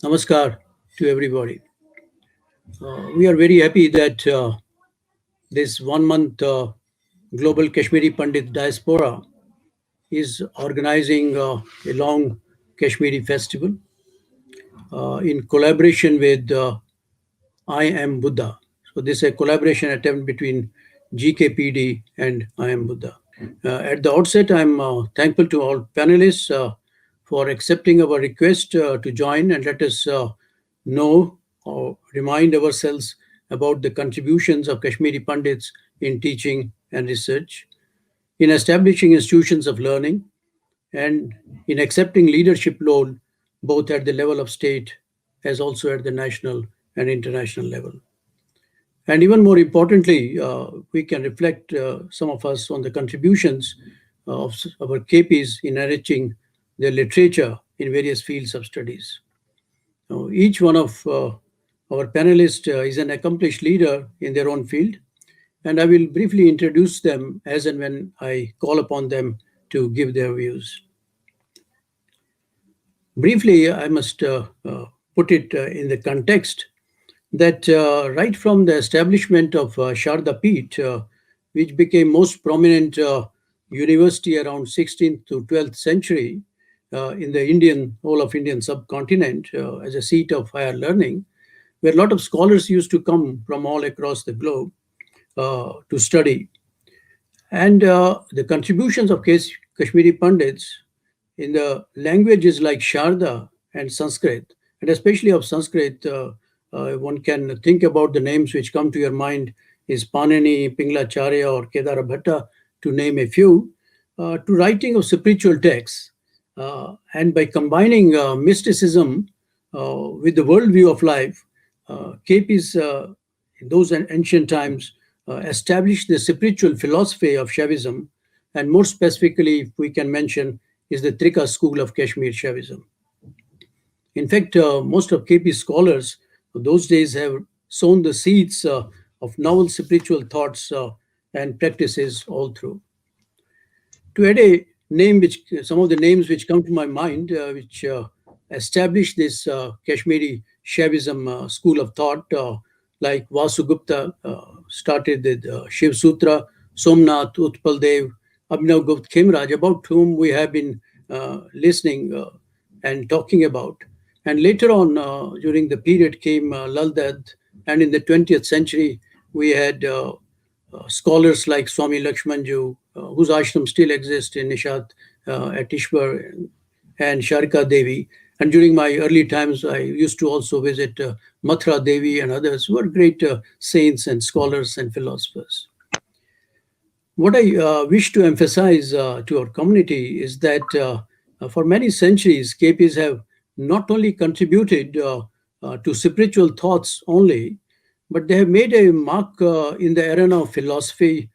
Namaskar to everybody. We are very happy that this 1 month Global Kashmiri Pandit Diaspora is organizing a long Kashmiri festival in collaboration with I Am Buddha. So, this is a collaboration attempt between GKPD and I Am Buddha. At the outset, I'm thankful to all panelists for accepting our request to join and let us know or remind ourselves about the contributions of Kashmiri Pandits in teaching and research, in establishing institutions of learning, and in accepting leadership role both at the level of state as also at the national and international level. And even more importantly, we can reflect, some of us, on the contributions of our KPs in enriching their literature in various fields of studies. Now, each one of our panelists is an accomplished leader in their own field, and I will briefly introduce them as and when I call upon them to give their views. Briefly, I must put it in the context that right from the establishment of Sharda Peeth, which became most prominent university around 16th to 12th century in the whole of Indian subcontinent as a seat of higher learning, where a lot of scholars used to come from all across the globe to study. And the contributions of Kashmiri Pandits in the languages like Sharda and Sanskrit, and especially of Sanskrit, one can think about the names which come to your mind is Panini, Pinglacharya, or Kedara Bhatta, to name a few, to writing of spiritual texts. And by combining mysticism with the worldview of life, KPs in those ancient times established the spiritual philosophy of Shaivism, and more specifically, if we can mention, is the Trika school of Kashmir Shaivism. In fact, most of KP scholars of those days have sown the seeds of novel spiritual thoughts and practices all through. To add a name, some of the names which come to my mind, which established this Kashmiri Shaivism school of thought, like Vasugupta, started with Shiv Sutra, Somnath, Utpal Dev, Abhinav Gupta Khemraj, about whom we have been listening and talking about. And later on, during the period came Lal Ded, and in the 20th century, we had scholars like Swami Lakshmanju, whose ashram still exists in Nishat at Ishwar, and Sharika Devi. And during my early times, I used to also visit Mathura Devi and others who are great saints and scholars and philosophers. What I wish to emphasize to our community is that for many centuries, KPs have not only contributed to spiritual thoughts only, but they have made a mark in the arena of philosophy,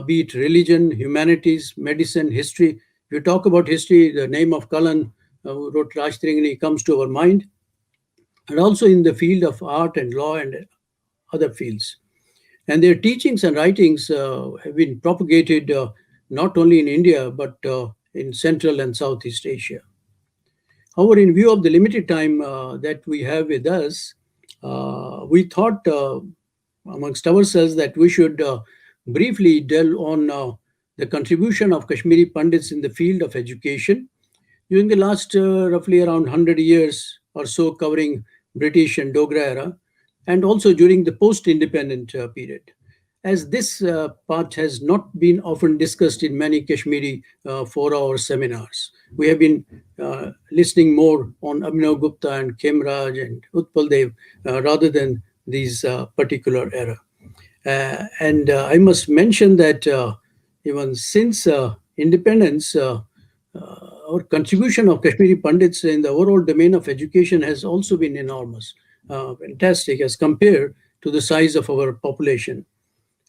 be it religion, humanities, medicine, history. If you talk about history, the name of Kalan, who wrote Rajtrangani, comes to our mind, and also in the field of art and law and other fields. And their teachings and writings have been propagated not only in India, but in Central and Southeast Asia. However, in view of the limited time that we have with us, we thought amongst ourselves that we should briefly delve on the contribution of Kashmiri Pandits in the field of education during the last roughly around 100 years or so, covering British and Dogra era, and also during the post-independent period. As this part has not been often discussed in many Kashmiri fora seminars. We have been listening more on Abhinav Gupta and Khemraj and Utpal Dev rather than these particular era. And I must mention that even since independence, our contribution of Kashmiri Pandits in the overall domain of education has also been enormous, fantastic as compared to the size of our population.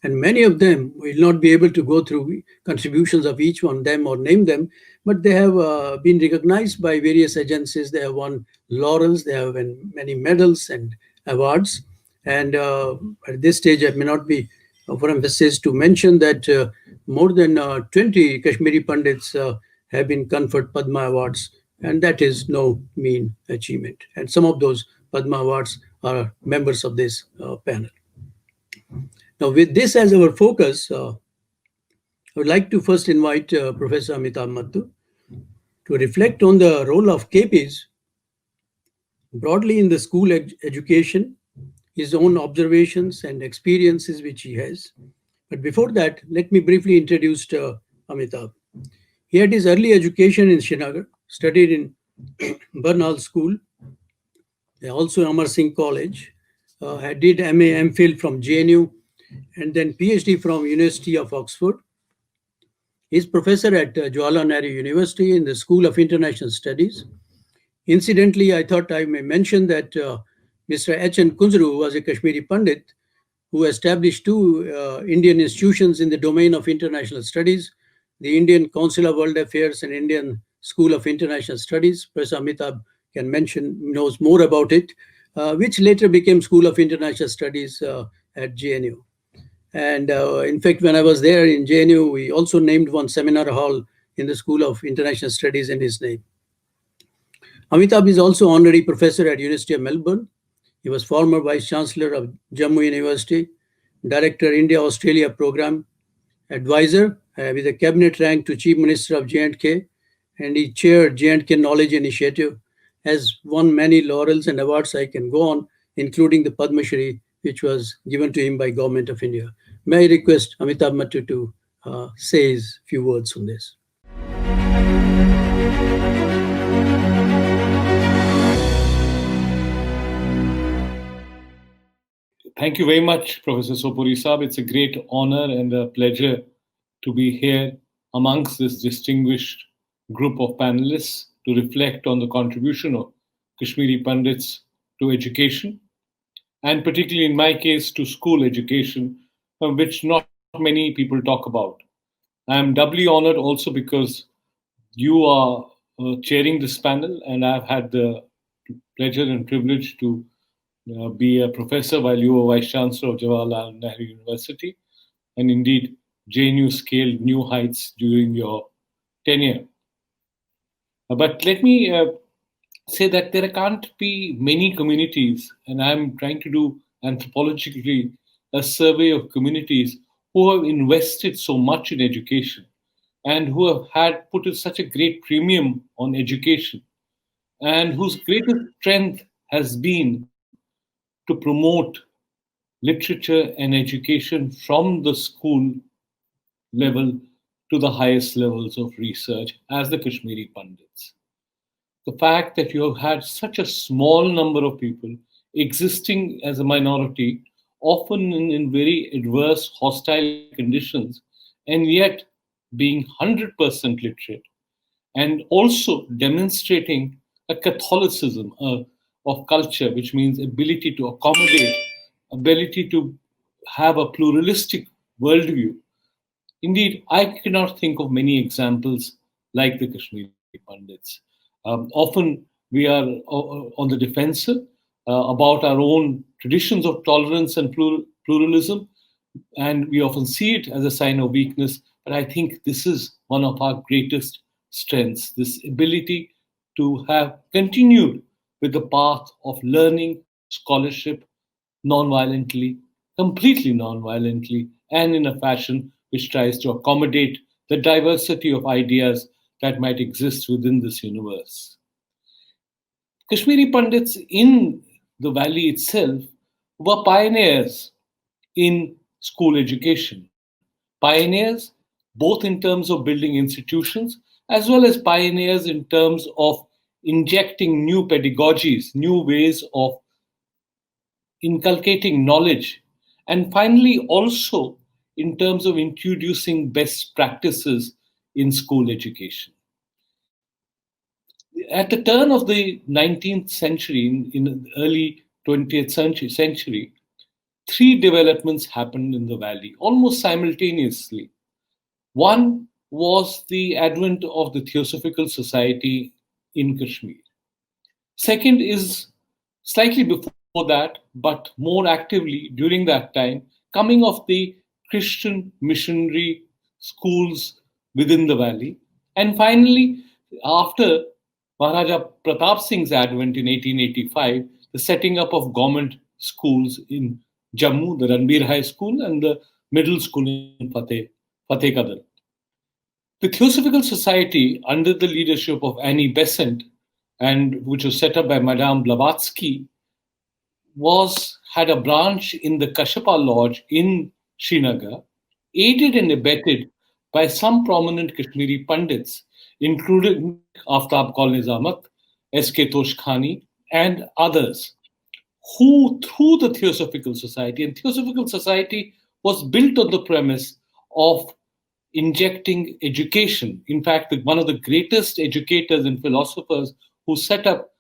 And many of them will not be able to go through contributions of each one of them or name them, but they have been recognized by various agencies. They have won laurels, they have won many medals and awards. And at this stage, I may not be for emphasis to mention that more than 20 Kashmiri Pandits have been conferred Padma Awards and that is no mean achievement. And some of those Padma Awards are members of this panel. Now, with this as our focus, I would like to first invite Professor Amitabh Mattu to reflect on the role of KPs broadly in the school education, his own observations and experiences which he has. But before that, let me briefly introduce Amitabh. He had his early education in Srinagar, studied in Burnhall School, also Amar Singh College, did MA MPhil from JNU, and then PhD from University of Oxford. He's professor at Jawaharlal Nehru University in the School of International Studies. Incidentally, I thought I may mention that Mr. H.N. Kunzru was a Kashmiri Pandit who established two Indian institutions in the domain of international studies, the Indian Council of World Affairs and Indian School of International Studies. Professor Amitabh can mention, knows more about it, which later became School of International Studies at JNU. And in fact, when I was there in JNU, we also named one seminar hall in the School of International Studies in his name. Amitabh is also honorary professor at University of Melbourne. He was former vice chancellor of Jammu University, director India-Australia program, advisor with a cabinet rank to chief minister of J&K, and he chaired J&K Knowledge Initiative, has won many laurels and awards. I can go on, including the Padma Shri, which was given to him by Government of India. May I request Amitabh Mattu to say his few words on this. Thank you very much, Professor Sopuri Saab. It's a great honor and a pleasure to be here amongst this distinguished group of panelists to reflect on the contribution of Kashmiri Pandits to education, and particularly in my case to school education, which not many people talk about. I am doubly honored also because you are chairing this panel, and I've had the pleasure and privilege to be a professor while you were Vice Chancellor of Jawaharlal Nehru University, and indeed JNU scaled new heights during your tenure. But let me say that there can't be many communities, and I'm trying to do anthropologically a survey of communities who have invested so much in education and who have had put such a great premium on education, and whose greatest strength has been to promote literature and education from the school level to the highest levels of research as the Kashmiri Pandits. The fact that you have had such a small number of people existing as a minority, often in very adverse, hostile conditions, and yet being 100% literate, and also demonstrating a Catholicism of culture, which means ability to accommodate, ability to have a pluralistic worldview. Indeed, I cannot think of many examples like the Kashmiri Pandits. Often we are on the defensive about our own traditions of tolerance and pluralism, and we often see it as a sign of weakness. But I think this is one of our greatest strengths, this ability to have continued with the path of learning, scholarship, non-violently, completely non-violently, and in a fashion which tries to accommodate the diversity of ideas that might exist within this universe. Kashmiri Pandits in the valley itself were pioneers in school education, pioneers both in terms of building institutions as well as pioneers in terms of injecting new pedagogies, new ways of inculcating knowledge, and finally also in terms of introducing best practices in school education. At the turn of the 19th century, in the early 20th century, three developments happened in the valley almost simultaneously. One was the advent of the Theosophical Society in Kashmir. Second is slightly before that, but more actively during that time, coming of the Christian missionary schools within the valley. And finally, after Maharaja Pratap Singh's advent in 1885, the setting up of government schools in Jammu, the Ranbir High School and the middle school in Fateh Kadal. The Theosophical Society, under the leadership of Annie Besant, and which was set up by Madame Blavatsky, had a branch in the Kashyapa Lodge in Srinagar, aided and abetted by some prominent Kashmiri Pandits, including Aftab Kaul Nizamat, S.K. Toshkhani, and others, who, through the Theosophical Society, and Theosophical Society was built on the premise of injecting education. In fact, one of the greatest educators and philosophers who set up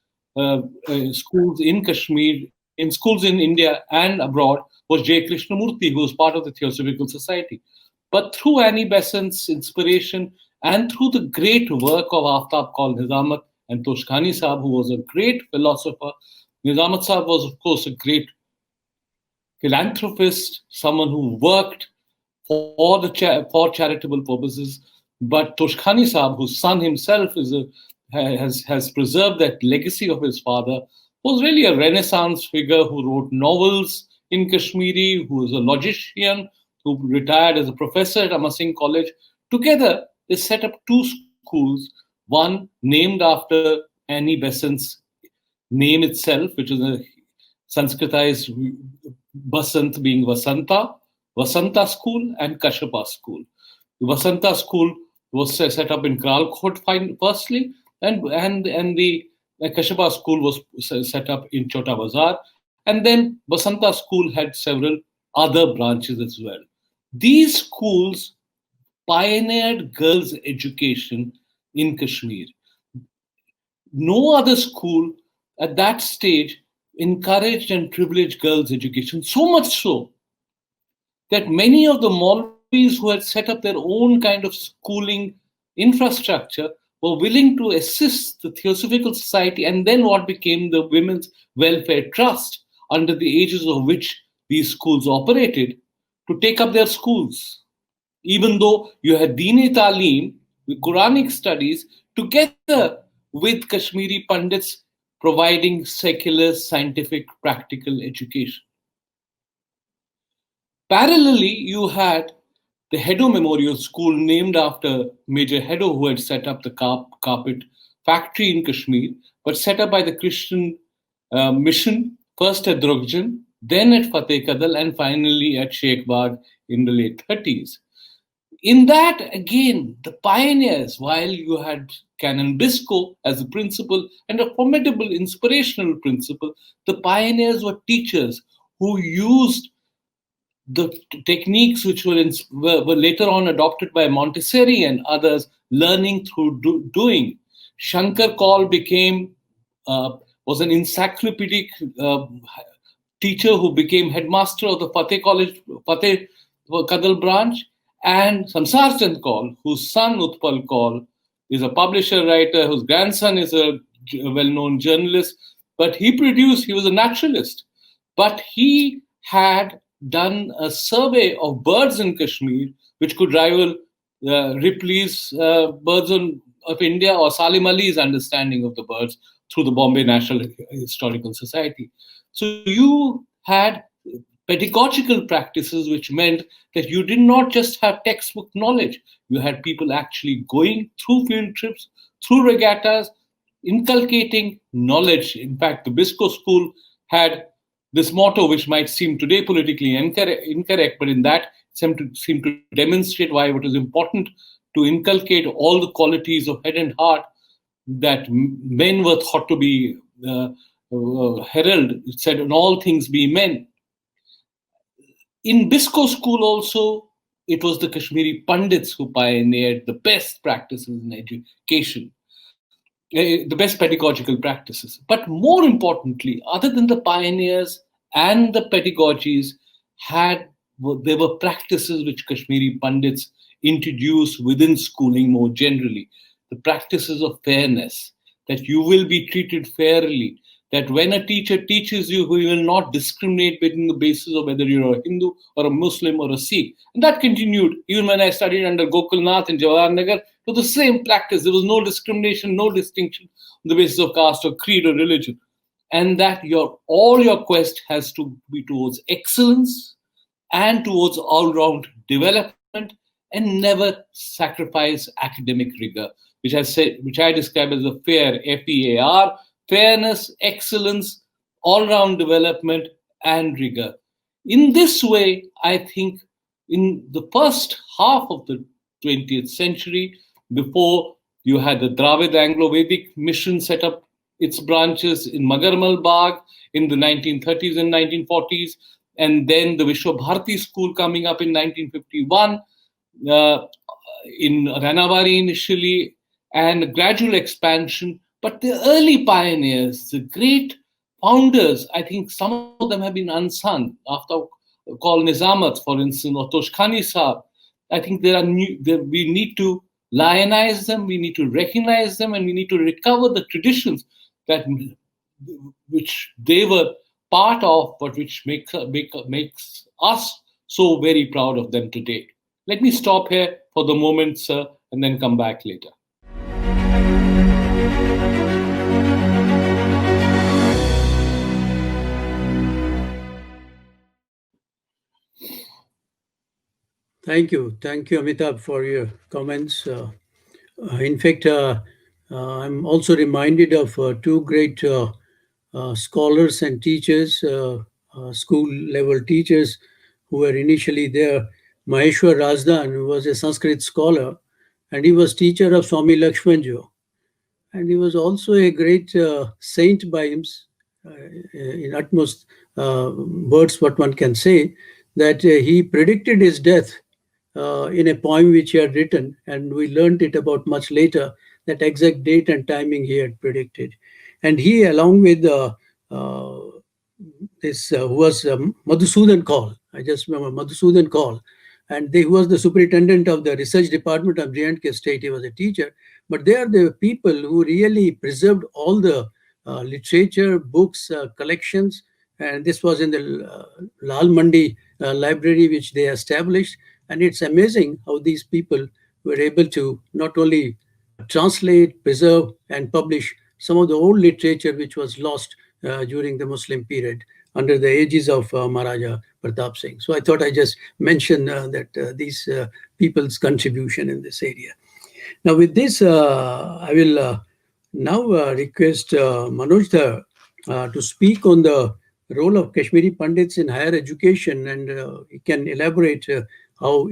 schools in Kashmir, in schools in India and abroad, was J. Krishnamurti, who was part of the Theosophical Society. But through Annie Besant's inspiration and through the great work of Aftab Kaul Nizamat and Toshkhani Sahab, who was a great philosopher, Nizamat Sahab was, of course, a great philanthropist, someone who worked for charitable purposes. But Toshkhani Sahab, whose son himself has preserved that legacy of his father, was really a Renaissance figure who wrote novels in Kashmiri, who was a logician, who retired as a professor at Amar Singh College. Together, they set up two schools, one named after Annie Besant's name itself, which is a Sanskritized Basant being Vasanta School and Kashyapa School. The Vasanta School was set up in Kralkot firstly, and the Kashyapa School was set up in Chota Bazar, and then Vasanta School had several other branches as well. These schools pioneered girls' education in Kashmir. No other school at that stage encouraged and privileged girls' education, so much so that many of the Maulvis who had set up their own kind of schooling infrastructure were willing to assist the Theosophical Society and then what became the Women's Welfare Trust, under the aegis of which these schools operated, to take up their schools. Even though you had Deen-e Taaleem, the Quranic studies, together with Kashmiri Pandits providing secular, scientific, practical education. Parallelly, you had the Hedo Memorial School, named after Major Hedo, who had set up the carpet factory in Kashmir, but set up by the Christian mission, first at Drogjan, then at Fateh Kadal, and finally at Sheikh Bagh in the late 30s. In that, again, the pioneers, while you had Canon Biscoe as a principal and a formidable inspirational principal, the pioneers were teachers who used the techniques which were later on adopted by Montessori and others, learning through doing. Shankar Kaul was an encyclopedic teacher who became headmaster of the Fateh Kadal branch, and Samsar Chand Kaul, whose son Utpal Kaul is a publisher, writer, whose grandson is a well-known journalist, but he was a naturalist, but he had done a survey of birds in Kashmir, which could rival Ripley's Birds of India or Salim Ali's understanding of the birds through the Bombay National Historical Society. So you had pedagogical practices, which meant that you did not just have textbook knowledge. You had people actually going through field trips, through regattas, inculcating knowledge. In fact, the Biscoe School had this motto, which might seem today politically incorrect, but in that seemed to demonstrate why it was important to inculcate all the qualities of head and heart that men were thought to be herald. It said, "In all things be men." In Biscoe School also, it was the Kashmiri Pandits who pioneered the best practices in education, the best pedagogical practices. But more importantly, other than the pioneers and the pedagogies, there were practices which Kashmiri Pandits introduced within schooling more generally. The practices of fairness, that you will be treated fairly, that when a teacher teaches you, he will not discriminate between the basis of whether you're a Hindu or a Muslim or a Sikh. And that continued even when I studied under Gokul in Jawaharnagar. To the same practice. There was no discrimination, no distinction on the basis of caste or creed or religion. And that all your quest has to be towards excellence and towards all-round development, and never sacrifice academic rigor, which I describe as a FAIR, FEAR, fairness, excellence, all-round development, and rigor. In this way, I think in the first half of the 20th century, before you had the Dravid Anglo-Vedic mission set up its branches in Magarmal Bagh in the 1930s and 1940s, and then the Vishwa Bharati School coming up in 1951, in Ranavari initially, and gradual expansion. But the early pioneers, the great founders, I think some of them have been unsung. After Call Nizamat, for instance, or Toshkhani Saab, I think we need to lionize them, we need to recognize them, and we need to recover the traditions which they were part of, but which makes us so very proud of them today. Let me stop here for the moment, sir, and then come back later. Thank you, Amitabh, for your comments. In fact, I'm also reminded of two great scholars and teachers, school-level teachers who were initially there. Maheshwar Razdan, who was a Sanskrit scholar, and he was teacher of Swami Lakshmanjo. And he was also a great saint by him, in utmost words, what one can say, that he predicted his death in a poem which he had written, and we learned it about much later, that exact date and timing he had predicted. And he, along with this, who was Madhusudan Kaul, I just remember Madhusudan Kaul, and he was the superintendent of the research department of J&K State. He was a teacher, but they are the people who really preserved all the literature, books, collections, and this was in the Lal Mandi library which they established. And it's amazing how these people were able to not only translate, preserve, and publish some of the old literature which was lost during the Muslim period under the aegis of Maharaja Pratap Singh. So I thought I just mention that these people's contribution in this area. Now with this, I will now request Manoj Dhar to speak on the role of Kashmiri Pandits in higher education, and he can elaborate how,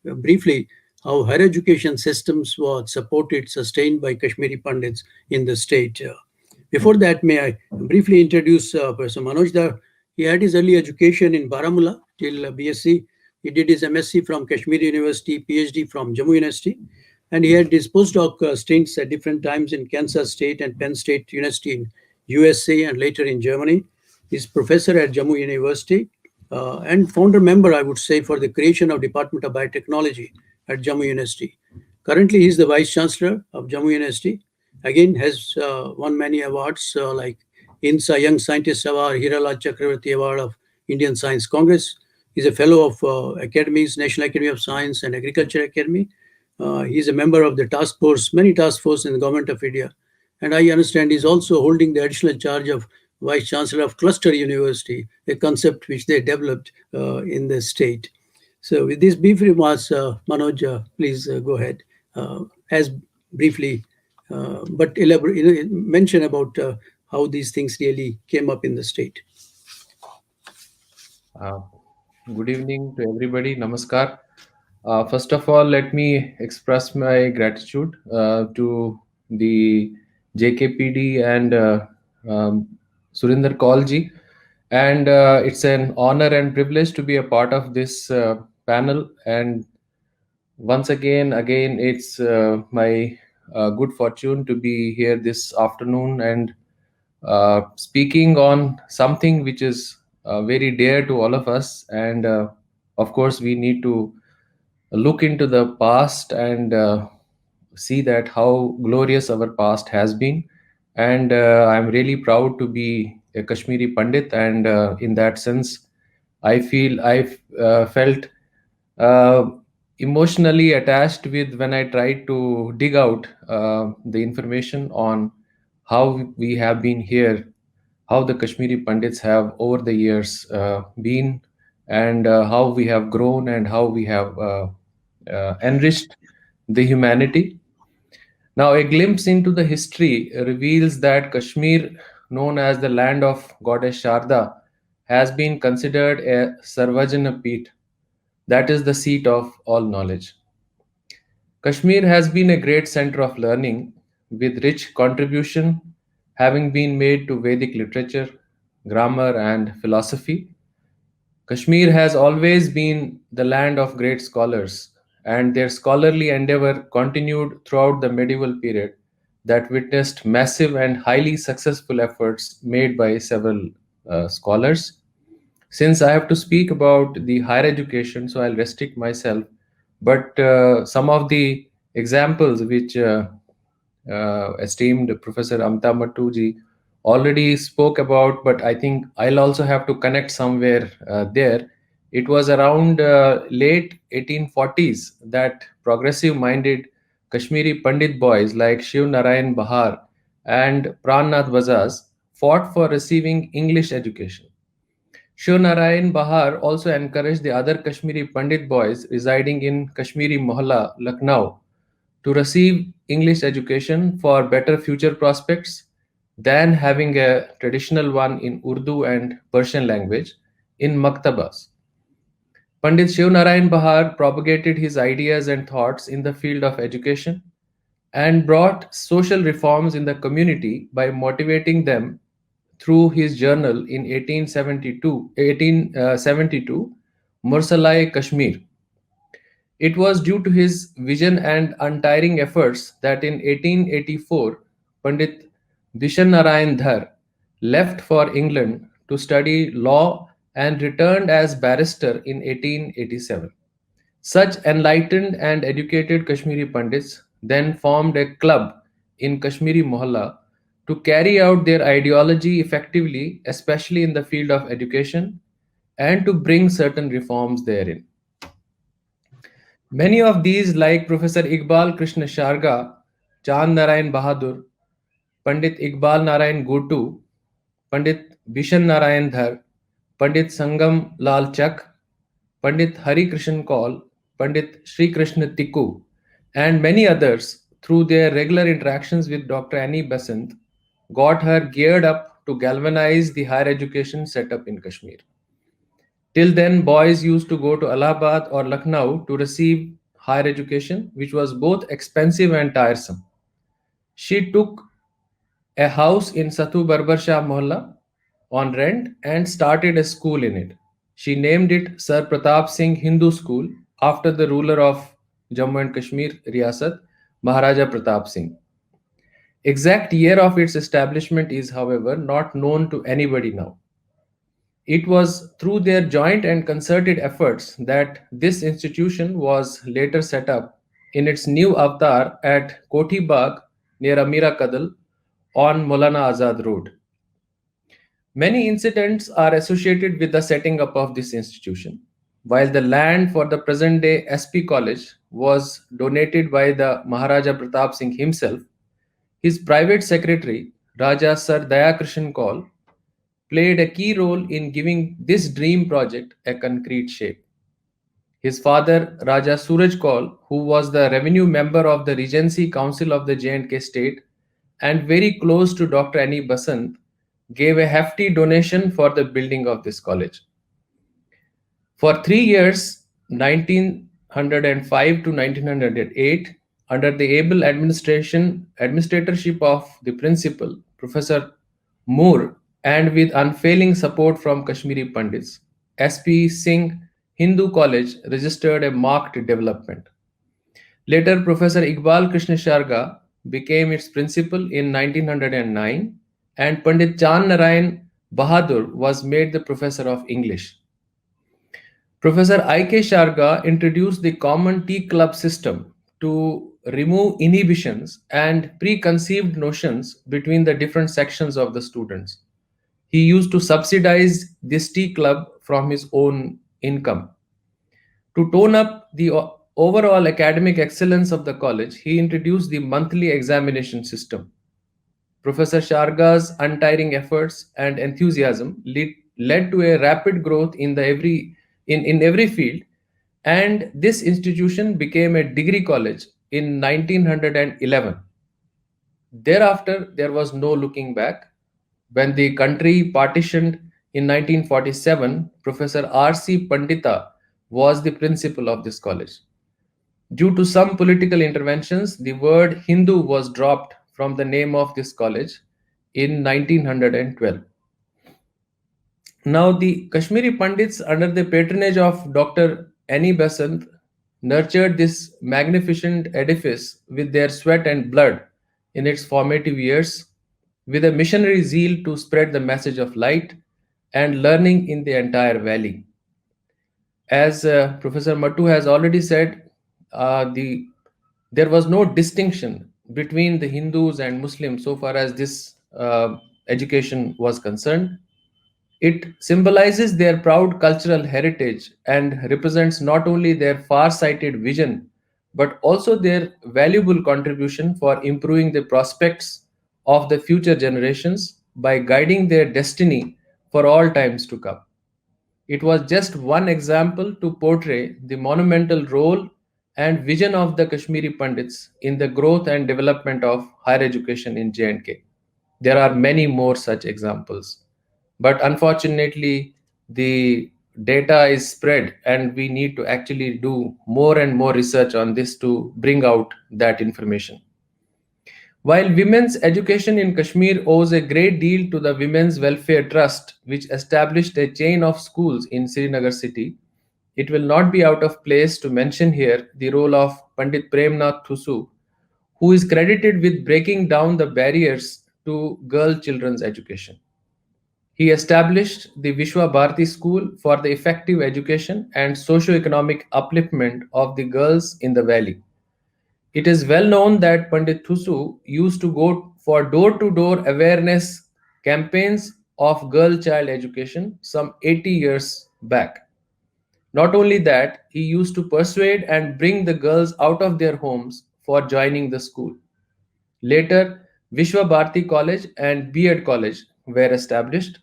briefly, how higher education systems were supported, sustained by Kashmiri Pandits in the state. Before that, may I briefly introduce Professor Manoj Dhar. He had his early education in Baramulla till BSc. He did his MSc from Kashmir University, PhD from Jammu University, and he had his postdoc stints at different times in Kansas State and Penn State University in USA and later in Germany. He's professor at Jammu University and founder member, I would say, for the creation of Department of Biotechnology at Jammu University. Currently, he's the Vice Chancellor of Jammu University. Again, has won many awards like INSA Young Scientist Award, Hiralal Chakravarti Award of Indian Science Congress. He's a fellow of academies, National Academy of Science and Agriculture Academy. He's a member of the task force, many task forces in the government of India. And I understand he's also holding the additional charge of Vice Chancellor of Cluster University, a concept which they developed in the state. So with these brief remarks, Manoj, please go ahead. As briefly, but elaborate, mention about how these things really came up in the state. Good evening to everybody. Namaskar. First of all, let me express my gratitude to the JKPD and Surinder Kaulji. And it's an honor and privilege to be a part of this panel. And once again, it's my good fortune to be here this afternoon and speaking on something which is very dear to all of us. And of course, we need to look into the past and see that how glorious our past has been, and I'm really proud to be a Kashmiri Pandit. And in that sense, I felt uh, emotionally attached with when I tried to dig out the information on how we have been here, how the Kashmiri Pandits have over the years been, and how we have grown and how we have enriched the humanity. Now, a glimpse into the history reveals that Kashmir, known as the land of goddess Sharda, has been considered a Sarvajana Peeth, that is the seat of all knowledge. Kashmir has been a great center of learning, with rich contribution having been made to Vedic literature, grammar, and philosophy. Kashmir has always been the land of great scholars, and their scholarly endeavor continued throughout the medieval period that witnessed massive and highly successful efforts made by several scholars. Since I have to speak about the higher education, so I'll restrict myself. But some of the examples which esteemed Professor Amta Mattuji already spoke about, but I think I'll also have to connect somewhere there. It was around late 1840s that progressive-minded Kashmiri Pandit boys like Shiv Narayan Bahar and Prannath Bazaz fought for receiving English education. Shivnarayan Bahar also encouraged the other Kashmiri Pandit boys residing in Kashmiri Mohalla, Lucknow, to receive English education for better future prospects than having a traditional one in Urdu and Persian language in maktabas. Pandit Shivnarayan Bahar propagated his ideas and thoughts in the field of education and brought social reforms in the community by motivating them through his journal in 1872, Mursalai Kashmir. It was due to his vision and untiring efforts that in 1884, Pandit Bishan Narayan Dhar left for England to study law and returned as barrister in 1887. Such enlightened and educated Kashmiri Pandits then formed a club in Kashmiri Mohalla to carry out their ideology effectively, especially in the field of education, and to bring certain reforms therein. Many of these, like Professor Iqbal Krishna Sharga, Chand Narayan Bahadur, Pandit Iqbal Narayan Gurtu, Pandit Bishan Narayan Dhar, Pandit Sangam Lal Chak, Pandit Hari Krishnan Kaul, Pandit Sri Krishna Tikku, and many others, through their regular interactions with Dr. Annie Besant, got her geared up to galvanize the higher education setup in Kashmir. Till then, boys used to go to Allahabad or Lucknow to receive higher education, which was both expensive and tiresome. She took a house in Satu Barbar Shah Mohalla on rent and started a school in it. She named it Sir Pratap Singh Hindu School after the ruler of Jammu and Kashmir Riyasat, Maharaja Pratap Singh. Exact year of its establishment is, however, not known to anybody now. It was through their joint and concerted efforts that this institution was later set up in its new avatar at Koti Bagh near Amira Kadal on Maulana Azad Road. Many incidents are associated with the setting up of this institution. While the land for the present day SP College was donated by the Maharaja Pratap Singh himself, his private secretary, Raja Sir Daya Krishan Kaul, played a key role in giving this dream project a concrete shape. His father, Raja Suraj Kaul, who was the revenue member of the Regency Council of the J&K state and very close to Dr. Annie Besant, gave a hefty donation for the building of this college. For 3 years, 1905 to 1908, under the able administratorship of the principal, Professor Moore, and with unfailing support from Kashmiri Pandits, SP Singh Hindu College registered a marked development. Later, Professor Iqbal Krishna Sharga became its principal in 1909, and Pandit Chand Narayan Bahadur was made the professor of English. Professor I.K. Sharga introduced the common tea club system to remove inhibitions and preconceived notions between the different sections of the students. He used to subsidize this tea club from his own income. To tone up the overall academic excellence of the college, he introduced the monthly examination system. Professor Sharga's untiring efforts and enthusiasm led to a rapid growth in every field, and this institution became a degree college in 1911. Thereafter, there was no looking back. When the country partitioned in 1947, Professor R.C. Pandita was the principal of this college. Due to some political interventions, the word Hindu was dropped from the name of this college in 1912. Now, the Kashmiri Pandits, under the patronage of Dr. Annie Besant, nurtured this magnificent edifice with their sweat and blood in its formative years, with a missionary zeal to spread the message of light and learning in the entire valley. As Professor Mattu has already said, there was no distinction between the Hindus and Muslims so far as this education was concerned. It symbolizes their proud cultural heritage and represents not only their far sighted vision, but also their valuable contribution for improving the prospects of the future generations by guiding their destiny for all times to come. It was just one example to portray the monumental role and vision of the Kashmiri Pandits in the growth and development of higher education in J&K. There are many more such examples. But unfortunately, the data is spread, and we need to actually do more and more research on this to bring out that information. While women's education in Kashmir owes a great deal to the Women's Welfare Trust, which established a chain of schools in Srinagar city, it will not be out of place to mention here the role of Pandit Premnath Thusu, who is credited with breaking down the barriers to girl children's education. He established the Vishwa Bharati School for the effective education and socio-economic upliftment of the girls in the valley. It is well known that Pandit Thusu used to go for door-to-door awareness campaigns of girl-child education some 80 years back. Not only that, he used to persuade and bring the girls out of their homes for joining the school. Later, Vishwa Bharati College and B.Ed College were established.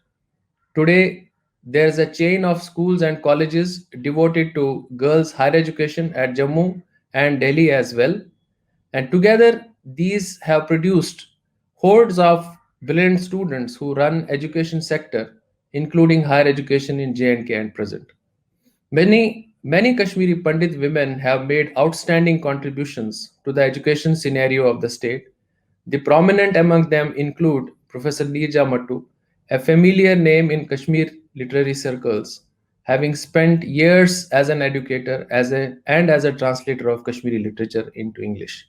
Today, there is a chain of schools and colleges devoted to girls' higher education at Jammu and Delhi as well. And together, these have produced hordes of brilliant students who run education sector, including higher education in J&K and present. Many Kashmiri Pandit women have made outstanding contributions to the education scenario of the state. The prominent among them include Professor Neerja Mattu, a familiar name in Kashmir literary circles, having spent years as an educator and as a translator of Kashmiri literature into English.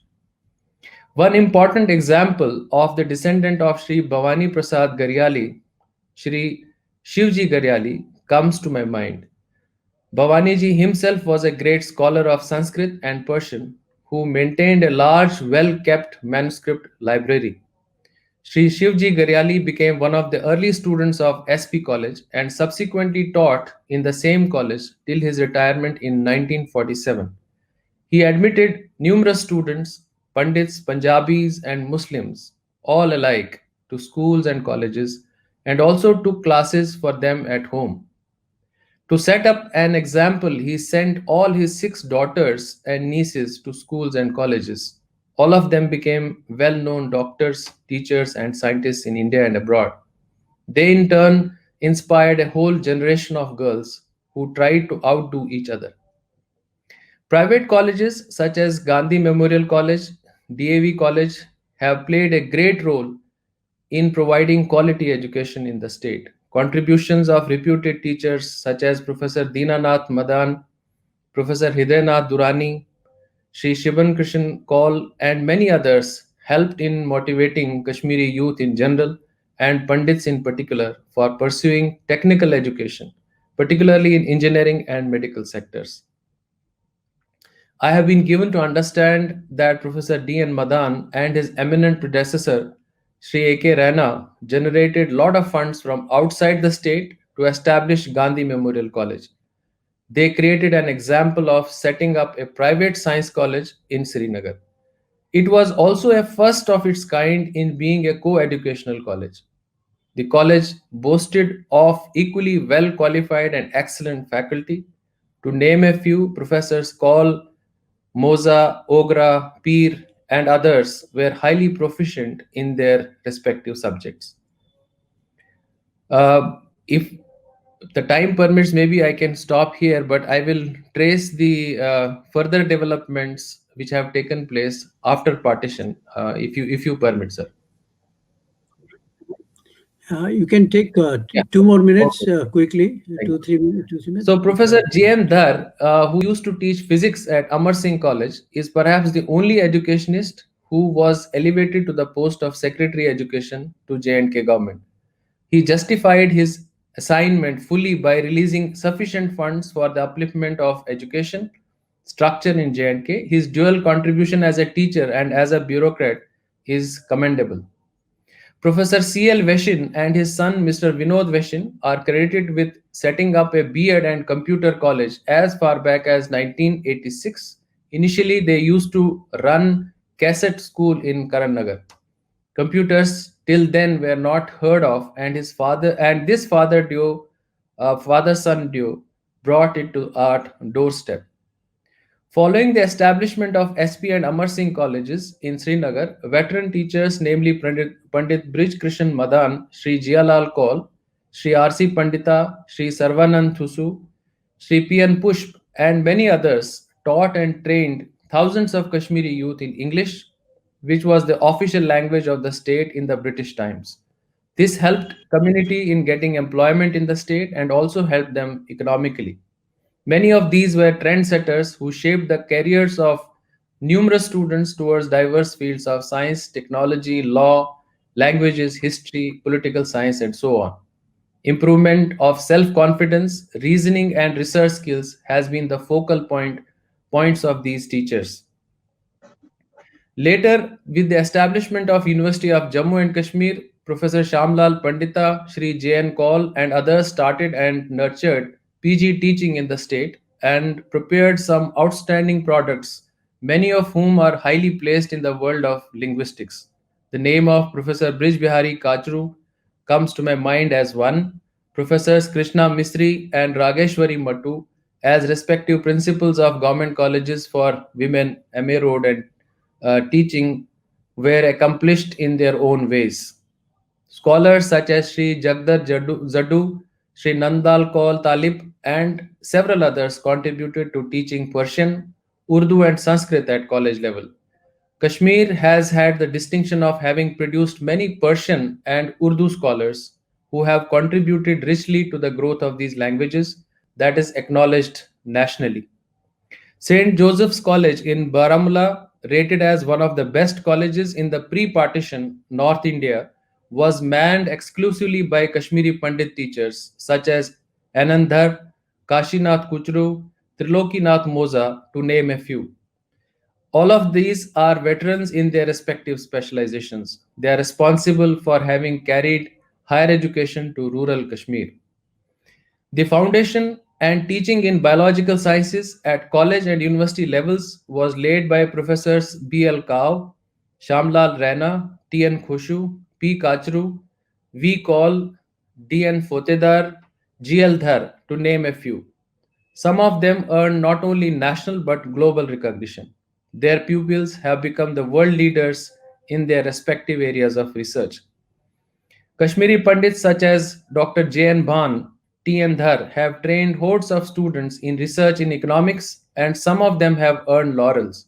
One important example of the descendant of Sri Bhavani Prasad Garyali, Sri Shivji Garyali, comes to my mind. Bhavaniji himself was a great scholar of Sanskrit and Persian who maintained a large, well-kept manuscript library. Sri Shivji Garyali became one of the early students of SP College and subsequently taught in the same college till his retirement in 1947. He admitted numerous students, Pandits, Punjabis, and Muslims, all alike, to schools and colleges, and also took classes for them at home. To set up an example, he sent all his 6 daughters and nieces to schools and colleges. All of them became well known doctors, teachers, and scientists in India and abroad. They, in turn, inspired a whole generation of girls who tried to outdo each other. Private colleges such as Gandhi Memorial College, DAV College have played a great role in providing quality education in the state. Contributions of reputed teachers such as Professor Dinanath Madan, Professor Hidaynath Durani, Sri Shivan Krishan Kaul, and many others helped in motivating Kashmiri youth in general and Pandits in particular for pursuing technical education, particularly in engineering and medical sectors. I have been given to understand that Professor D.N. Madan and his eminent predecessor, Sri A.K. Rana, generated a lot of funds from outside the state to establish Gandhi Memorial College. They created an example of setting up a private science college in Srinagar. It was also a first of its kind in being a co-educational college. The college boasted of equally well qualified and excellent faculty. To name a few, Professors Kaul, Moza, Ogra, Peer, and others were highly proficient in their respective subjects. If the time permits, maybe I can stop here, but I will trace the further developments which have taken place after partition, if you permit, sir. You can take Yeah. 2 more minutes Okay. quickly, Thank you. 2 3 minutes, 2 3 minutes. So Professor J.N. Dhar, who used to teach physics at Amar Singh College, is perhaps the only educationist who was elevated to the post of Secretary Education to J&K government. He justified his assignment fully by releasing sufficient funds for the upliftment of education structure in J&K. His dual contribution as a teacher and as a bureaucrat is commendable. Professor C.L. Veshin and his son Mr. Vinod Veshin are credited with setting up a B.Ed and computer college as far back as 1986. Initially, they used to run cassette school in Karannagar. Computers till then were not heard of, and this father-son duo, brought it to our doorstep. Following the establishment of SP and Amar Singh colleges in Srinagar, veteran teachers, namely Pandit Brij Krishan Madan, Sri Jialal Kaul, Sri R.C. Pandita, Sri Sarvanand Thusu, Sri P.N. Pushp, and many others taught and trained thousands of Kashmiri youth in English, which was the official language of the state in the British times. This helped community in getting employment in the state and also helped them economically. Many of these were trendsetters who shaped the careers of numerous students towards diverse fields of science, technology, law, languages, history, political science, and so on. Improvement of self-confidence, reasoning, and research skills has been the focal points of these teachers. Later, with the establishment of University of Jammu and Kashmir, Professor Shamlal Pandita, Sri J.N. Kaul, and others started and nurtured PG teaching in the state and prepared some outstanding products, many of whom are highly placed in the world of linguistics. The name of Professor Brij Bihari Kachru comes to my mind as one, Professors Krishna Misri and Rageshwari Mattu as respective principals of government colleges for women, MA Road, and teaching were accomplished in their own ways. Scholars such as Sri Jagdar Zaddu, Sri Nandal Kaul Talib, and several others contributed to teaching Persian, Urdu, and Sanskrit at college level. Kashmir has had the distinction of having produced many Persian and Urdu scholars who have contributed richly to the growth of these languages that is acknowledged nationally. St. Joseph's College in Baramulla, rated as one of the best colleges in the pre-partition North India, was manned exclusively by Kashmiri Pandit teachers such as Anand Dhar, Kashinath Kuchru, Trilokinath Moza, to name a few. All of these are veterans in their respective specializations. They are responsible for having carried higher education to rural Kashmir. The foundation and teaching in biological sciences at college and university levels was laid by Professors B.L. Kao, Shamlal Rana, T.N. Khushu, P. Kachru, V. Kaul, D.N. Fotedar, G.L. Dhar, to name a few. Some of them earned not only national but global recognition. Their pupils have become the world leaders in their respective areas of research. Kashmiri Pandits such as Dr. J.N. Bhan, T.N. Dhar have trained hordes of students in research in economics, and some of them have earned laurels.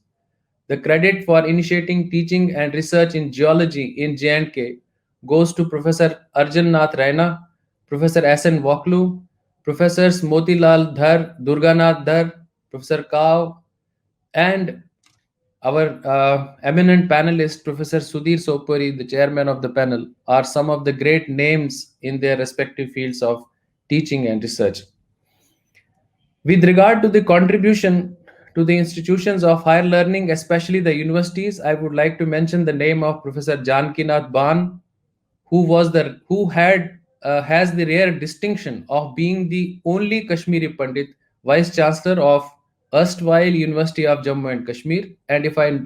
The credit for initiating teaching and research in geology in J&K goes to Professor Arjan Nath Raina, Professor S.N. Waklu, Professors Motilal Dhar, Durganath Dhar, Professor Kao, and our eminent panelist, Professor Sudhir Sopuri, the chairman of the panel, are some of the great names in their respective fields of teaching and research. With regard to the contribution to the institutions of higher learning, especially the universities, I would like to mention the name of Professor Janakinath Ban, who had has the rare distinction of being the only Kashmiri Pandit Vice Chancellor of erstwhile University of Jammu and Kashmir. And if I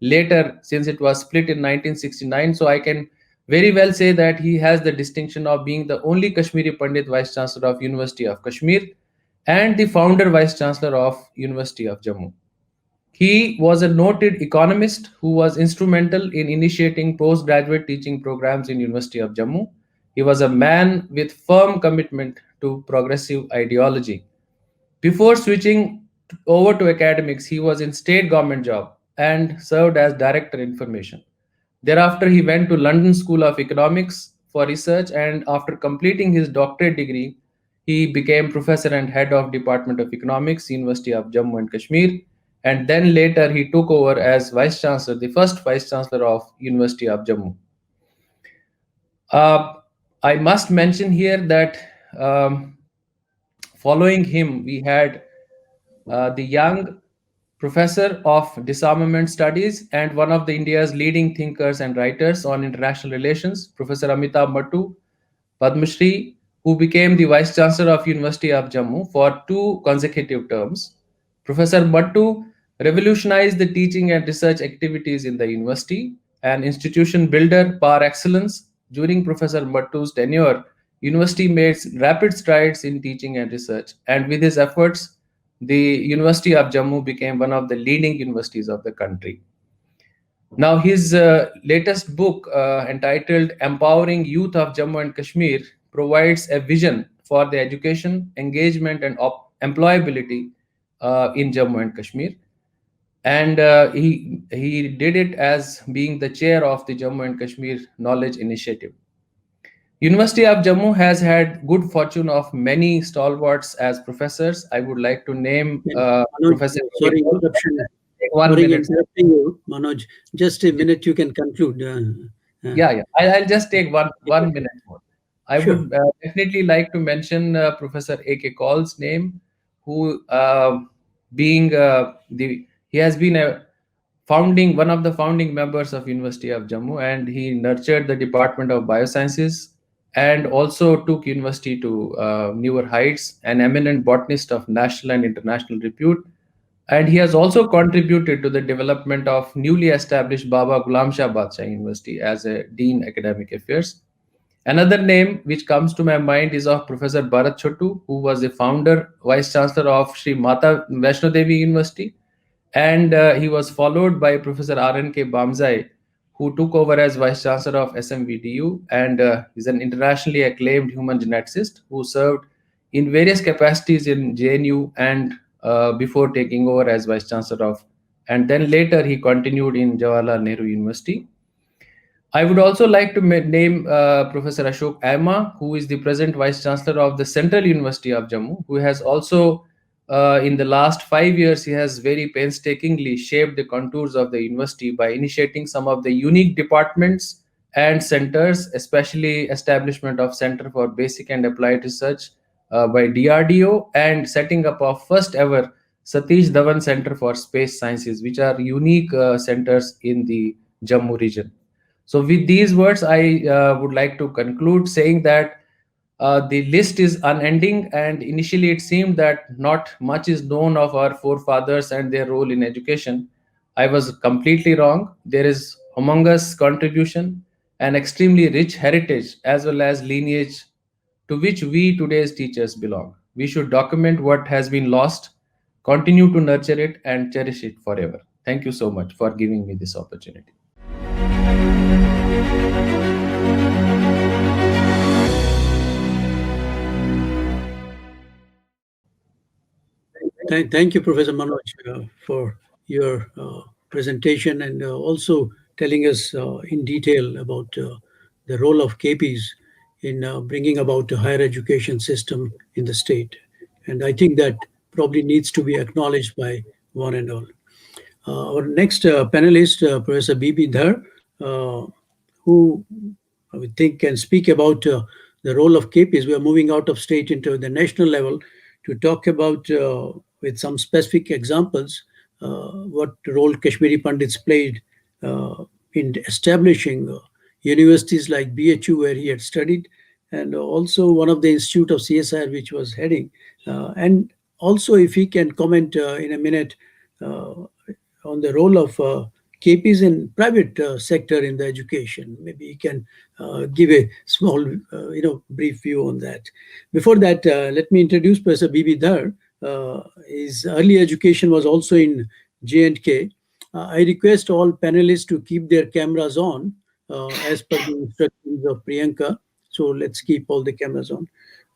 later, since it was split in 1969, so I can very well say that he has the distinction of being the only Kashmiri Pandit Vice Chancellor of University of Kashmir and the founder Vice Chancellor of University of Jammu. He was a noted economist who was instrumental in initiating postgraduate teaching programs in University of Jammu. He was a man with firm commitment to progressive ideology. Before switching over to academics, he was in state government job and served as director information. Thereafter, he went to London School of Economics for research, and after completing his doctorate degree, he became professor and head of Department of Economics, University of Jammu and Kashmir. And then later, he took over as vice chancellor, the first vice chancellor of University of Jammu. I must mention here that following him, we had the young professor of disarmament studies and one of the India's leading thinkers and writers on international relations, Professor Amitabh Mattu, Padma Shri, who became the vice chancellor of University of Jammu for 2 consecutive terms. Professor Mattu revolutionized the teaching and research activities in the university, an institution builder par excellence. During Professor Mattu's tenure, university made rapid strides in teaching and research, and with his efforts, the University of Jammu became one of the leading universities of the country. Now, his latest book, entitled Empowering Youth of Jammu and Kashmir, provides a vision for the education, engagement, and employability in Jammu and Kashmir. And he did it as being the chair of the Jammu and Kashmir Knowledge Initiative. University of Jammu has had good fortune of many stalwarts as professors. I would like to name Professor. Sorry, interruption. Interrupting you, Manoj. Just a minute, you can conclude. Yeah. I'll just take one minute more. I would definitely like to mention Professor A.K. Kaul's name, who he has been one of the founding members of University of Jammu, and he nurtured the Department of Biosciences and also took university to newer heights, an eminent botanist of national and international repute. And he has also contributed to the development of newly established Baba Ghulam Shah Badshah University as a Dean Academic Affairs. Another name which comes to my mind is of Professor Bharat Chottu, who was the founder, Vice Chancellor of Sri Mata Vaishno Devi University. And he was followed by Professor R.N.K. Bamzai, who took over as Vice Chancellor of SMVDU and is an internationally acclaimed human geneticist who served in various capacities in JNU and before taking over as Vice Chancellor and then later he continued in Jawaharlal Nehru University. I would also like to name Professor Ashok Aima, who is the present Vice Chancellor of the Central University of Jammu, who has also, in the last 5 years, he has very painstakingly shaped the contours of the university by initiating some of the unique departments and centers, especially establishment of Center for Basic and Applied Research by DRDO and setting up of first ever Satish Dhawan Center for Space Sciences, which are unique centers in the Jammu region. So with these words, I would like to conclude saying that the list is unending, and initially it seemed that not much is known of our forefathers and their role in education. I was completely wrong. There is humongous contribution and extremely rich heritage as well as lineage to which we today's teachers belong. We should document what has been lost, continue to nurture it, and cherish it forever. Thank you so much for giving me this opportunity. Thank you, Professor Manoj, for your presentation and also telling us in detail about the role of KPs in bringing about a higher education system in the state. And I think that probably needs to be acknowledged by one and all. Our next panelist, Professor B.B. Dhar, who I would think can speak about the role of KPs. We are moving out of state into the national level to talk about with some specific examples what role Kashmiri Pandits played in establishing universities like BHU, where he had studied, and also one of the institute of CSIR, which was heading. And also, if he can comment in a minute uh, on the role of KPs in private sector in the education. Maybe he can give a small, brief view on that. Before that, let me introduce Professor Bibi Dhar. His early education was also in J&K. I request all panelists to keep their cameras on as per the instructions of Priyanka. So let's keep all the cameras on.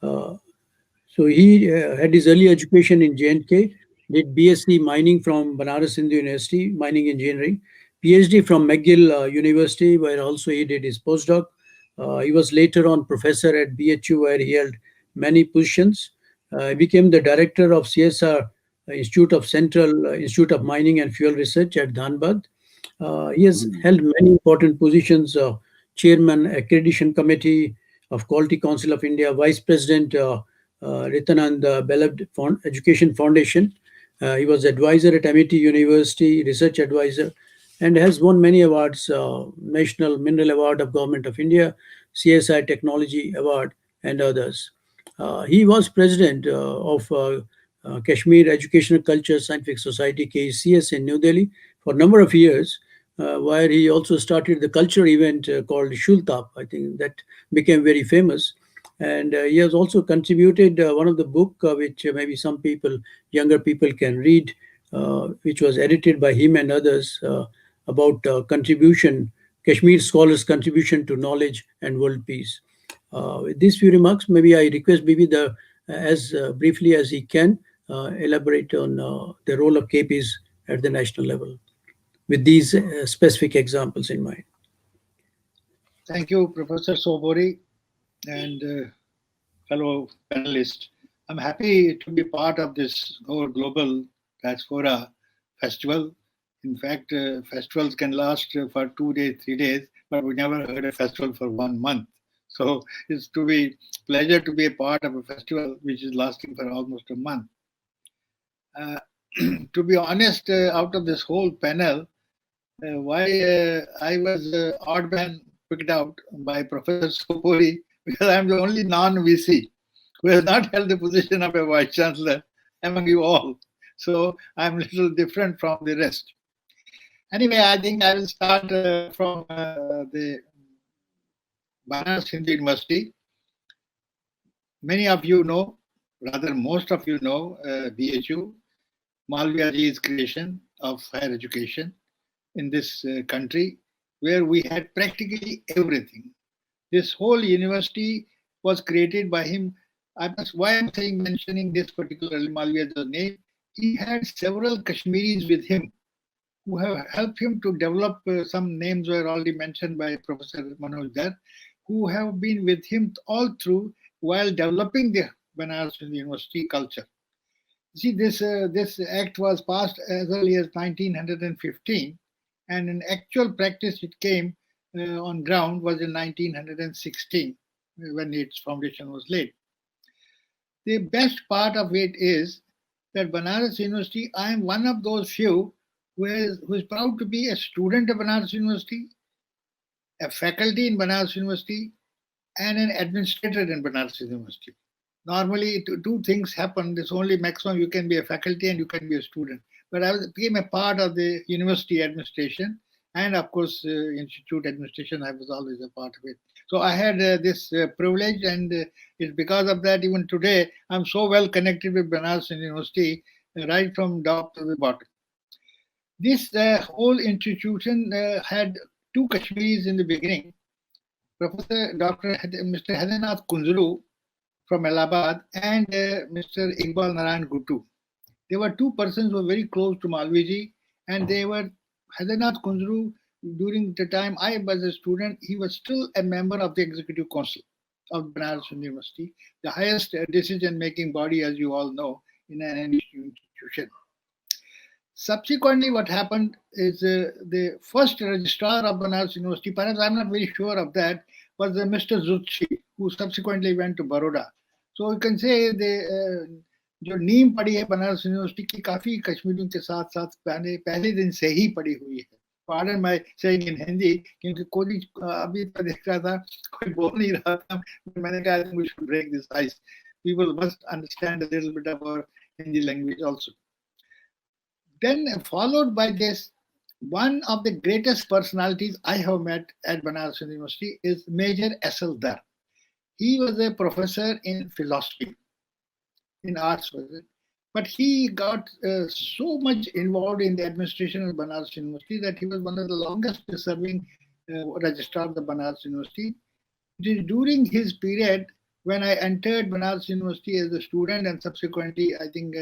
So he had his early education in J&K, did BSc mining from Banaras Hindu University, mining engineering, PhD from McGill University, where also he did his postdoc. He was later on professor at BHU, where he held many positions. He became the director of CSR Institute of Central Institute of Mining and Fuel Research at Dhanbad. He has held many important positions: chairman, accreditation committee of Quality Council of India, vice president, Ritanand Beloved Education Foundation. He was advisor at MIT University, research advisor, and has won many awards: National Mineral Award of Government of India, CSI Technology Award, and others. He was president of Kashmir Educational Culture Scientific Society, KCS, in New Delhi for a number of years, where he also started the culture event called Shultap. I think that became very famous. And he has also contributed one of the book which maybe some people, younger people, can read, which was edited by him and others about contribution, Kashmir scholars' contribution to knowledge and world peace. With these few remarks, maybe I request Bibi as briefly as he can elaborate on the role of KPs at the national level, with these specific examples in mind. Thank you, Professor Sobori and fellow panelists. I'm happy to be part of this whole global diaspora festival. In fact, festivals can last for 2 days, 3 days, but we never heard a festival for 1 month. So it's to be pleasure to be a part of a festival which is lasting for almost a month. To be honest, out of this whole panel, why I was odd man picked out by Professor Sobori, because I'm the only non-VC who has not held the position of a vice chancellor among you all. So I'm a little different from the rest. Anyway, I think I will start from the Banaras Hindu University. Many of you know, rather most of you know, BHU, Malviya ji's creation of higher education in this country, where we had practically everything. This whole university was created by him. Why I'm mentioning this particularly Malviya ji's name, he had several Kashmiris with him who have helped him to develop, some names were already mentioned by Professor Manoj Dhar, who have been with him all through while developing the Banaras University culture. See, this act was passed as early as 1915, and in actual practice it came on ground was in 1916 when its foundation was laid. The best part of it is that Banaras University, I am one of those few who is proud to be a student of Banaras University, a faculty in Banaras University, and an administrator in Banaras University. Normally, two things happen. There's only maximum you can be a faculty and you can be a student. But I became a part of the university administration and, of course, institute administration. I was always a part of it. So I had this privilege, and it's because of that even today I'm so well connected with Banaras University, right from top to the bottom. This whole institution had two Kashmiris in the beginning. Professor Mr. Hedanath Kunzulu from Allahabad and Mr. Iqbal Narayan Guttu. They were two persons who were very close to Malviji, and they were Hedanath Kunzulu. During the time I was a student, he was still a member of the Executive Council of Banaras University, the highest decision-making body, as you all know, in an institution. Subsequently, what happened is the first registrar of Banaras University, perhaps I'm not very sure of that, was Mr. Zutshi, who subsequently went to Baroda. So you can say जो नींव पड़ी है Banaras university की काफी कश्मीरियों के साथ साथ पहले दिन से ही पड़ी हुई है. Pardon my saying in Hindi, क्योंकि कोई अभी तो देख रहा था कोई बोल नहीं रहा था. मैंने कहा I think we should break this ice. People must understand a little bit of our Hindi language also. Then followed by this, one of the greatest personalities I have met at Banaras University is Major S.L. Dar. He was a professor in philosophy, in arts, but he got so much involved in the administration of Banaras University that he was one of the longest serving registrar of the Banaras University. It is during his period when I entered Banaras University as a student and subsequently, I think,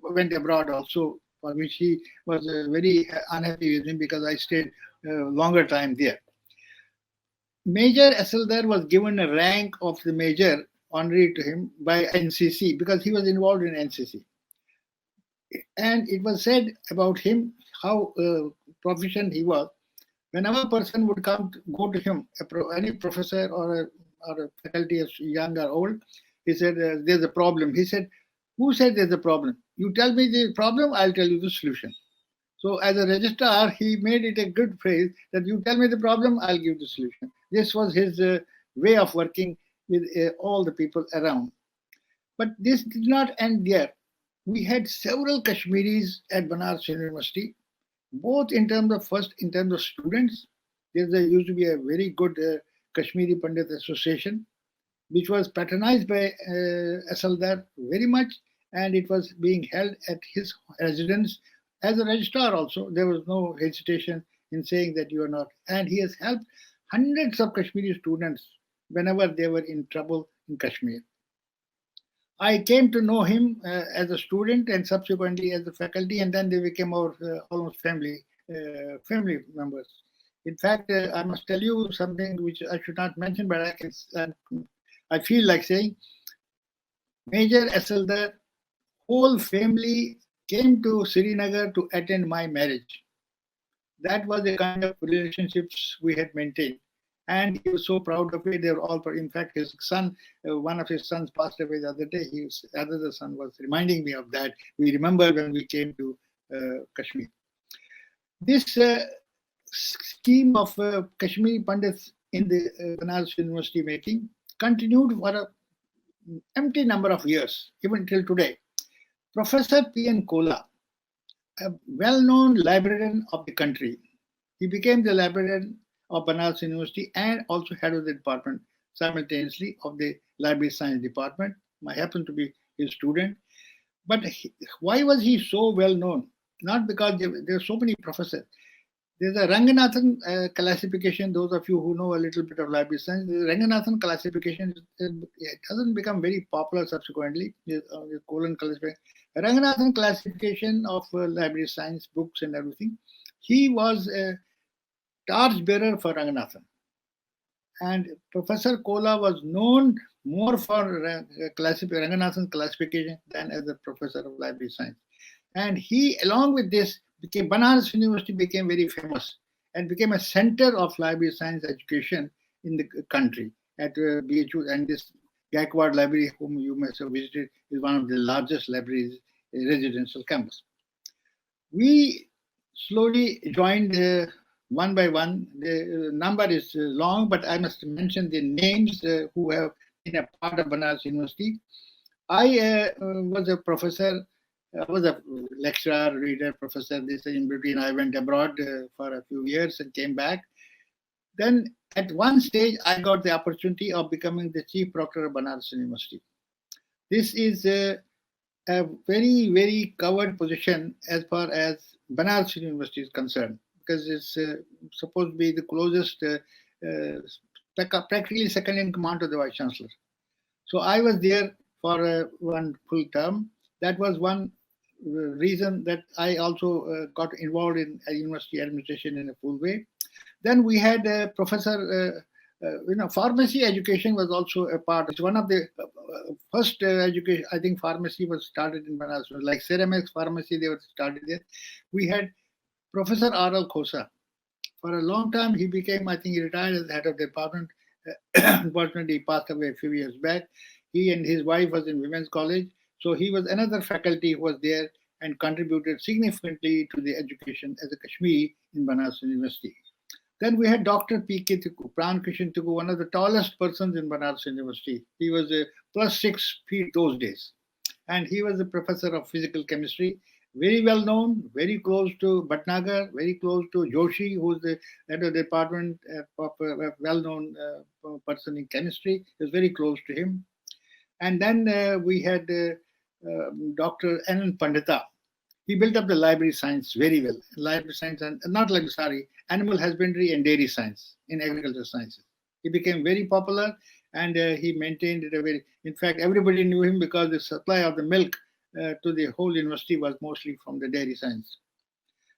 went abroad also, for which he was very unhappy with me because I stayed longer time there. Major S.L. Dar was given a rank of the major honorary to him by NCC because he was involved in NCC. And it was said about him how proficient he was. Whenever a person would go to him, any professor or a faculty, young or old, he said, there's a problem. He said, who said there's a problem? You tell me the problem, I'll tell you the solution. So as a registrar, he made it a good phrase that you tell me the problem, I'll give the solution. This was his way of working with all the people around. But this did not end there. We had several Kashmiris at Banaras University, both in terms of students. There used to be a very good Kashmiri Pandit Association, which was patronized by S.L. Dar very much, and it was being held at his residence as a registrar also. There was no hesitation in saying that you are not. And he has helped hundreds of Kashmiri students whenever they were in trouble in Kashmir. I came to know him as a student and subsequently as a faculty, and then they became our almost family members. In fact, I must tell you something which I should not mention, but I feel like saying, Major S.L. Dar whole family came to Srinagar to attend my marriage. That was the kind of relationships we had maintained. And he was so proud of it. They were all, in fact, his son, one of his sons passed away the other day. Other son was reminding me of that. We remember when we came to Kashmir. This scheme of Kashmiri Pandits in the Banaras University making continued for an empty number of years, even till today. Professor P.N. Kola, a well-known librarian of the country, he became the librarian of Banaras University and also head of the department simultaneously of the library science department. I happened to be his student. But why was he so well known? Not because there are so many professors. There's a Ranganathan classification. Those of you who know a little bit of library science, the Ranganathan classification, it doesn't become very popular subsequently. The colon classification. Ranganathan classification of library science books and everything. He was a torchbearer for Ranganathan. And Professor Kola was known more for Ranganathan classification than as a professor of library science. And he, along with this, Banaras University became very famous and became a center of library science education in the country at BHU. And this Gaikwad Library, whom you must have visited, is one of the largest libraries in residential campus. We slowly joined one by one. The number is long, but I must mention the names who have been a part of Banaras University. I was a professor. I was a lecturer, reader, professor. This in between, I went abroad for a few years and came back. Then at one stage, I got the opportunity of becoming the chief proctor of Banaras University. This is a very, very covered position as far as Banaras University is concerned, because it's supposed to be the closest, practically second in command to the Vice Chancellor. So I was there for one full term. That was one reason that I also got involved in university administration in a full way. Then we had Professor, pharmacy education was also a part. It's one of the first education, I think pharmacy was started in Banaras, like ceramics pharmacy, they were started there. We had Professor R.L. Khosa. For a long time, he became, I think he retired as the head of the department. Unfortunately, he passed away a few years back. He and his wife was in women's college. So he was another faculty who was there and contributed significantly to the education as a Kashmiri in Banaras University. Then we had Dr. P.K. Tikku, Pran Kishan Tikku, one of the tallest persons in Banaras University. He was a plus 6 feet those days. And he was a professor of physical chemistry, very well known, very close to Bhatnagar, very close to Joshi, who's the head of the department, well known person in chemistry. He was very close to him. And then we had Dr. N. Pandita. He built up the library science very well. Library science and animal husbandry and dairy science in agricultural sciences. He became very popular and he maintained it in fact, everybody knew him because the supply of the milk to the whole university was mostly from the dairy science.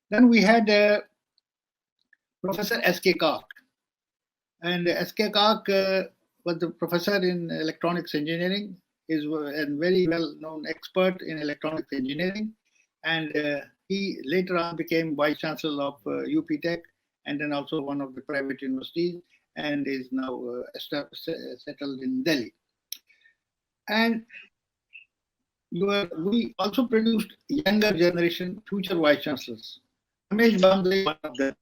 Then we had Professor S.K. Kark. And S.K. Kark was the professor in electronics engineering, is a very well-known expert in electronics engineering. And he later on became Vice Chancellor of UP Tech and then also one of the private universities and is now settled in Delhi. And we also produced younger generation future Vice Chancellors. Ramesh Bambre, one of them.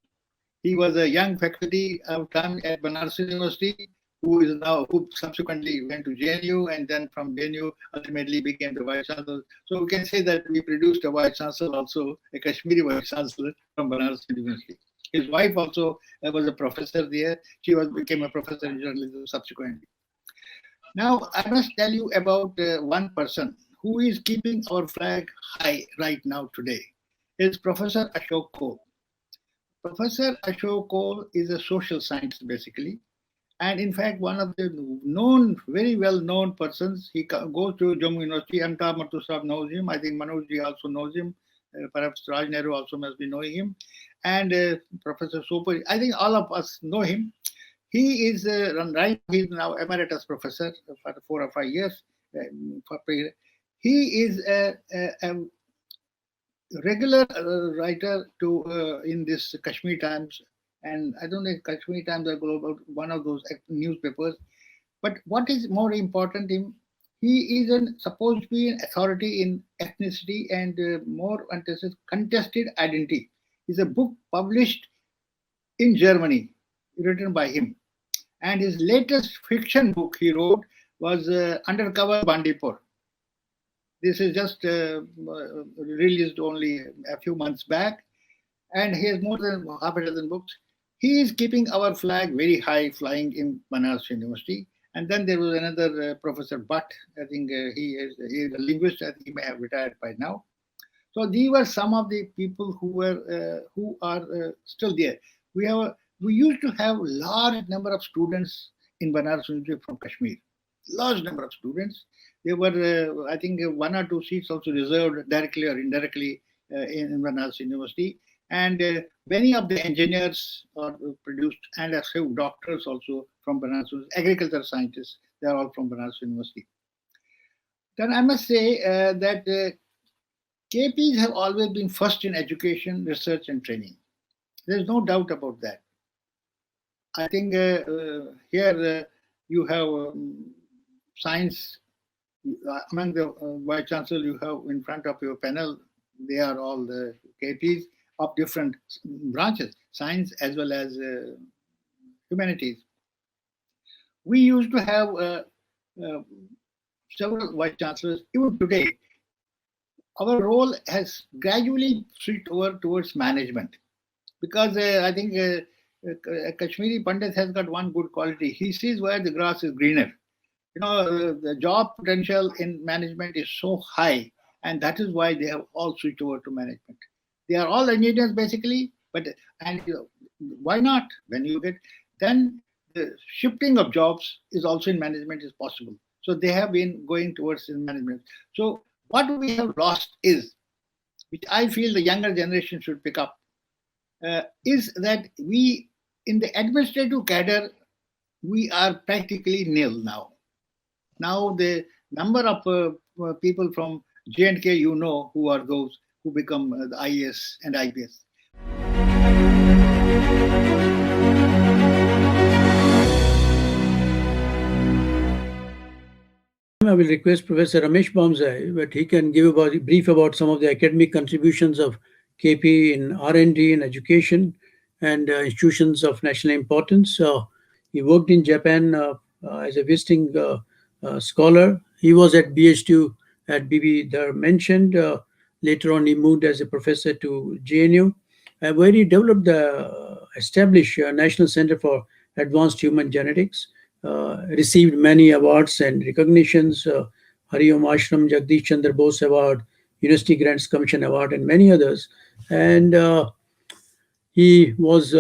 He was a young faculty of time at Banaras University who subsequently went to JNU and then from JNU ultimately became the Vice Chancellor. So we can say that we produced a Vice Chancellor also, a Kashmiri Vice Chancellor from Banaras University. His wife also was a professor there. She became a professor in journalism subsequently. Now I must tell you about one person who is keeping our flag high right now today. Is Professor Ashok Kaul. Professor Ashok Kaul is a social scientist basically. And in fact, one of the very well-known persons, he goes to Jammu University. Amitabh Mathur knows him. I think Manoj ji also knows him. Perhaps Raj Nehru also must be knowing him. And Professor Sopuri, I think all of us know him. He is he's now emeritus professor for 4 or 5 years. He is a regular writer in this Kashmir Times. And I don't know if Kashmir Times or Global, one of those newspapers. But what is more important, he is supposed to be an authority in ethnicity and more contested identity. It's a book published in Germany, written by him. And his latest fiction book he wrote was Undercover Bandipur. This is just released only a few months back. And he has more than half a dozen books. He is keeping our flag very high, flying in Banaras University. And then there was another Professor Bhatt. I think he is a linguist. I think he may have retired by now. So these were some of the people who are still there. We used to have a large number of students in Banaras University from Kashmir. Large number of students. There were, I think, 1 or 2 seats also reserved directly or indirectly in Banaras University. And many of the engineers are produced, and a few doctors also from Banaras University, agricultural scientists, they are all from Banaras University. Then I must say that KPs have always been first in education, research, and training. There's no doubt about that. I think here you have science. Among the Vice Chancellor you have in front of your panel, they are all the KPs of different branches, science as well as humanities. We used to have several Vice Chancellors. Even today, our role has gradually switched over towards management because I think Kashmiri Pandit has got one good quality. He sees where the grass is greener. The job potential in management is so high, and that is why they have all switched over to management. They are all engineers basically, and why not? When you get, then the shifting of jobs is also in management is possible. So they have been going towards in management. So what we have lost is, which I feel the younger generation should pick up, is that we, in the administrative cadre, we are practically nil now. Now the number of people from J&K, who are those who become the IAS and IPS. I will request Professor Ramesh Bamzai, but he can give a brief about some of the academic contributions of KP in R&D in education and institutions of national importance. He worked in Japan as a visiting scholar. He was at BH2 at BB there mentioned. Later on, he moved as a professor to JNU, where he developed the established National Center for Advanced Human Genetics. Received many awards and recognitions, Hariom Ashram, Jagdish Chandra Bose Award, University Grants Commission Award, and many others. And he was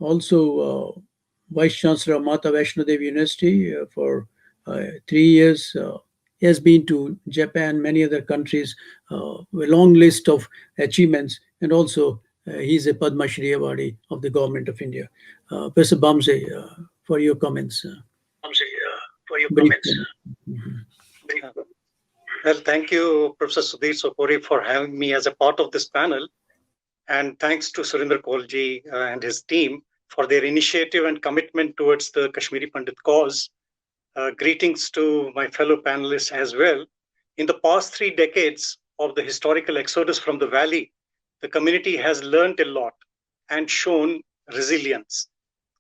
also Vice Chancellor of Mata Vaishno Devi University for 3 years. He has been to Japan, many other countries, a long list of achievements, and also he's a Padma Shri Awardee of the Government of India. Professor Bamse, for your comments. Brief comment. Well, thank you, Professor Sudhir Sopori, for having me as a part of this panel. And thanks to Surinder Kaulji and his team for their initiative and commitment towards the Kashmiri Pandit cause. Greetings to my fellow panelists as well. In the past 3 decades of the historical exodus from the valley, the community has learned a lot and shown resilience.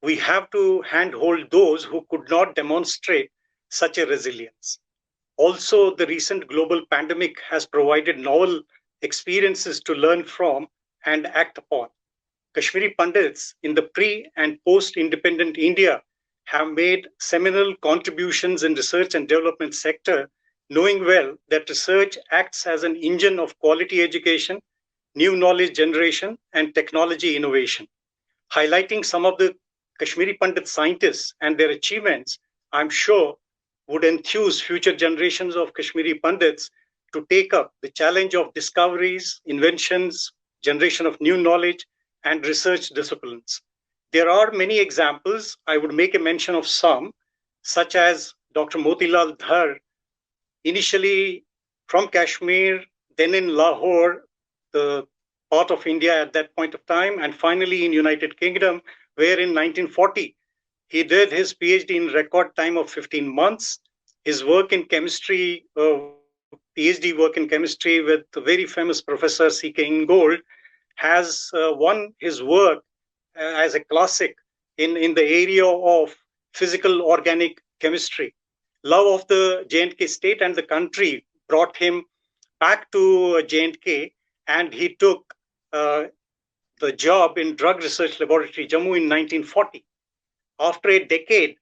We have to handhold those who could not demonstrate such a resilience. Also, the recent global pandemic has provided novel experiences to learn from and act upon. Kashmiri Pandits in the pre- and post-independent India have made seminal contributions in research and development sector, knowing well that research acts as an engine of quality education, new knowledge generation, and technology innovation. Highlighting some of the Kashmiri Pandit scientists and their achievements, I'm sure would enthuse future generations of Kashmiri Pandits to take up the challenge of discoveries, inventions, generation of new knowledge, and research disciplines. There are many examples. I would make a mention of some, such as Dr. Motilal Dhar, initially from Kashmir, then in Lahore, the part of India at that point of time, and finally in United Kingdom, where in 1940, he did his PhD in record time of 15 months. His work in chemistry, PhD work in chemistry with the very famous Professor C.K. Ingold, has won his work as a classic in the area of physical organic chemistry. Love of the J&K state and the country brought him back to J&K, and he took the job in Drug Research Laboratory, Jammu in 1940. After a decade,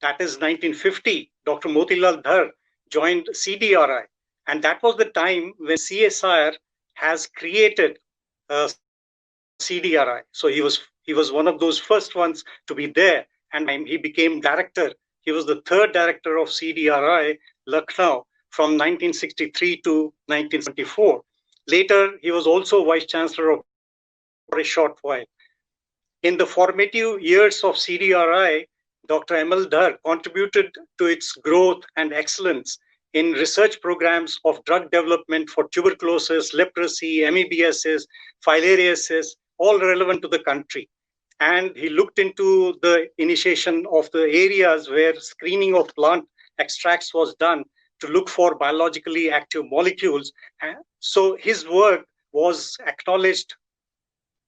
that is 1950, Dr. Motilal Dhar joined CDRI, and that was the time when CSIR has created CDRI. So he was one of those first ones to be there, and he became director. He was the third director of CDRI, Lucknow, from 1963 to 1974. Later, he was also vice chancellor for a short while. In the formative years of CDRI, Dr. ML Dhar contributed to its growth and excellence in research programs of drug development for tuberculosis, leprosy, amoebiasis, filariasis, all relevant to the country. And he looked into the initiation of the areas where screening of plant extracts was done to look for biologically active molecules. So his work was acknowledged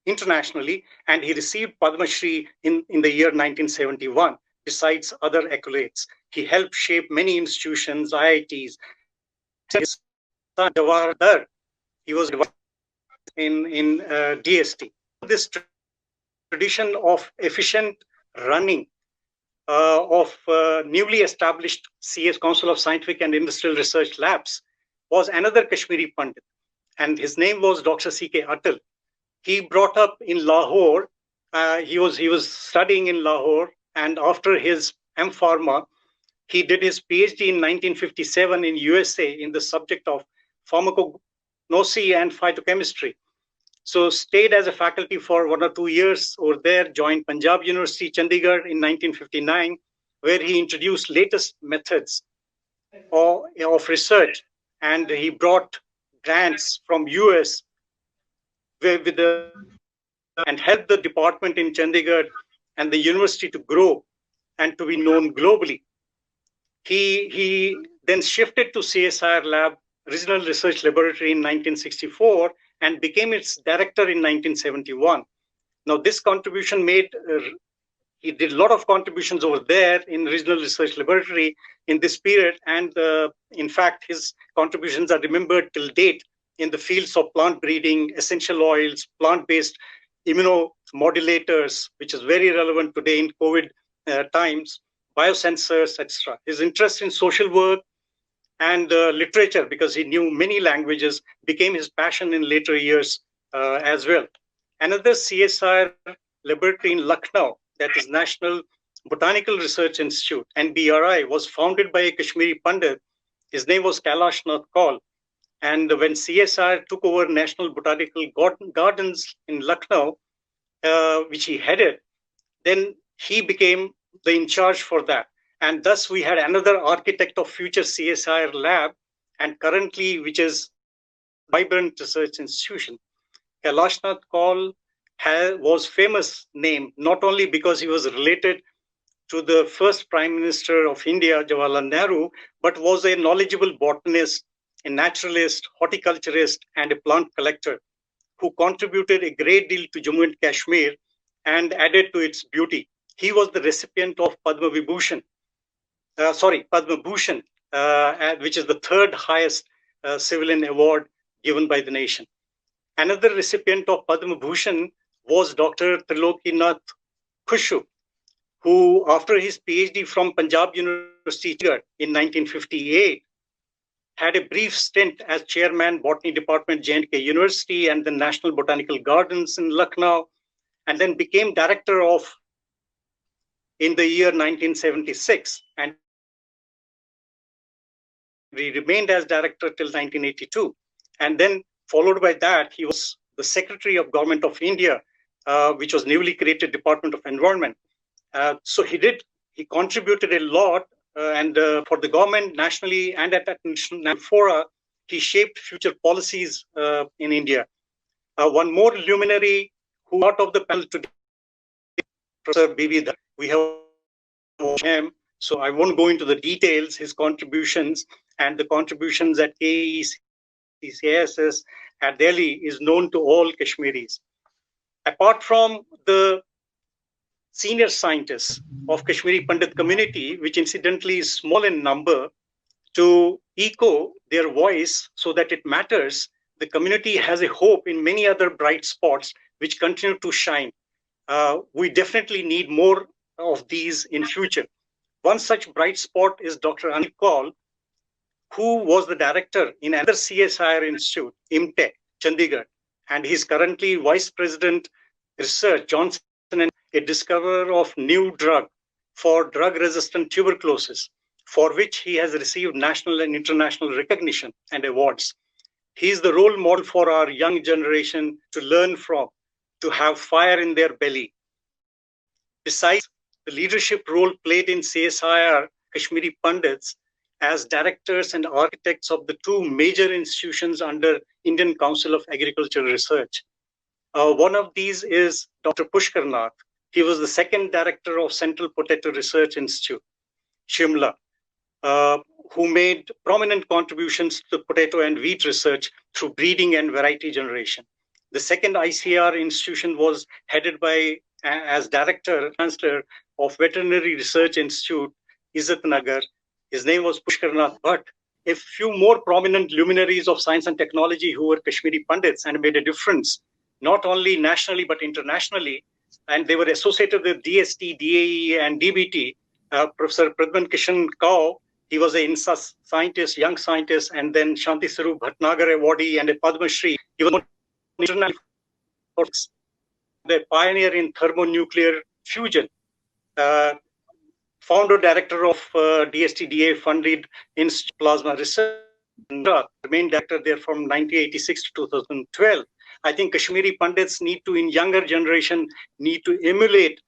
internationally, and he received Padma Shri in the year 1971, besides other accolades. He helped shape many institutions, IITs. His son, Jawahar Dhar, he was in DST. This tradition of efficient running of newly established CS Council of Scientific and Industrial Research Labs was another Kashmiri Pandit, and his name was Dr. C.K. Atal. He brought up in Lahore. He was studying in Lahore, and after his M.Pharma, he did his PhD in 1957 in USA in the subject of pharmacognosy and phytochemistry. So stayed as a faculty for 1 or 2 years over there, joined Punjab University, Chandigarh in 1959, where he introduced latest methods of research, and he brought grants from US and helped the department in Chandigarh and the university to grow and to be known globally. He then shifted to CSIR Lab, Regional Research Laboratory in 1964, and became its director in 1971. Now, this contribution he did a lot of contributions over there in Regional Research Laboratory in this period. And in fact, his contributions are remembered till date in the fields of plant breeding, essential oils, plant-based immunomodulators, which is very relevant today in COVID times, biosensors, etc. His interest in social work and literature, because he knew many languages, became his passion in later years as well. Another CSIR laboratory in Lucknow, that is National Botanical Research Institute, NBRI, was founded by a Kashmiri Pandit. His name was Kailash Nath Kaul. And when CSIR took over National Botanical Gardens in Lucknow, which he headed, then he became the in charge for that. And thus we had another architect of future CSIR lab, and currently, which is Vibrant Research Institution. Kailash Nath Kaul was famous name, not only because he was related to the first Prime Minister of India, Jawaharlal Nehru, but was a knowledgeable botanist, a naturalist, horticulturist, and a plant collector who contributed a great deal to Jammu and Kashmir and added to its beauty. He was the recipient of Padma Bhushan, which is the third highest civilian award given by the nation. Another recipient of Padma Bhushan was Dr. Trilokinath Khushu, who, after his PhD from Punjab University in 1958, had a brief stint as chairman, Botany Department, J&K University, and the National Botanical Gardens in Lucknow, and then became director in the year 1976, and he remained as director till 1982. And then followed by that, he was the Secretary of Government of India, which was newly created Department of Environment. So he contributed a lot, and for the government nationally and at international fora, he shaped future policies in India. One more luminary who part of the panel today, Professor B.B. Dhar. We have him, so I won't go into the details, his contributions and the contributions at KECCSS at Delhi is known to all Kashmiris. Apart from the senior scientists of Kashmiri Pandit community, which incidentally is small in number, to echo their voice so that it matters, the community has a hope in many other bright spots which continue to shine. We definitely need more of these in future. One such bright spot is Dr. Anil Kaul, who was the director in another CSIR institute, IMTech, Chandigarh, and he's currently Vice President Research, Johnson, a discoverer of new drug for drug-resistant tuberculosis, for which he has received national and international recognition and awards. He is the role model for our young generation to learn from, to have fire in their belly. Besides the leadership role played in CSIR, Kashmiri Pandits, as directors and architects of the two major institutions under Indian Council of Agricultural Research. One of these is Dr. Pushkar Nath. He was the second director of Central Potato Research Institute, Shimla, who made prominent contributions to potato and wheat research through breeding and variety generation. The second ICR institution was headed by, as director, chancellor of Veterinary Research Institute, Izzat Nagar. His name was Pushkar Nath Bhatt. A few more prominent luminaries of science and technology who were Kashmiri Pandits and made a difference, not only nationally but internationally, and they were associated with DST, DAE, and DBT. Professor Pradman Kishan Kao, he was an INSA scientist, young scientist, and then Shanti Sarup Bhatnagar awardee and a Padma Shri. He was international, the pioneer in thermonuclear fusion. Founder director of DST-DA funded in plasma research, remained director there from 1986 to 2012. I think Kashmiri Pandits need to, in younger generation, need to emulate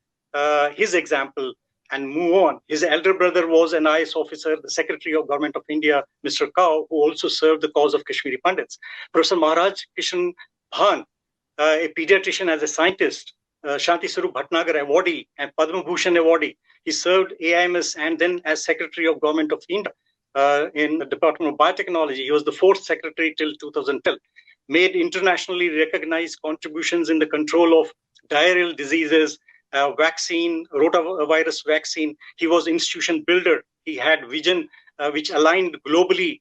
his example and move on. His elder brother was an IAS officer, the Secretary of Government of India, Mr. Kao, who also served the cause of Kashmiri Pandits. Professor Maharaj Kishan Bhan, a pediatrician as a scientist, Shanti Sarup Bhatnagar awardee and Padma Bhushan awardee. He served AIMS and then as Secretary of Government of India. in the Department of Biotechnology. He was the fourth secretary till 2012. Made internationally recognized contributions in the control of diarrheal diseases, vaccine, rotavirus vaccine. He was institution builder. He had vision which aligned globally,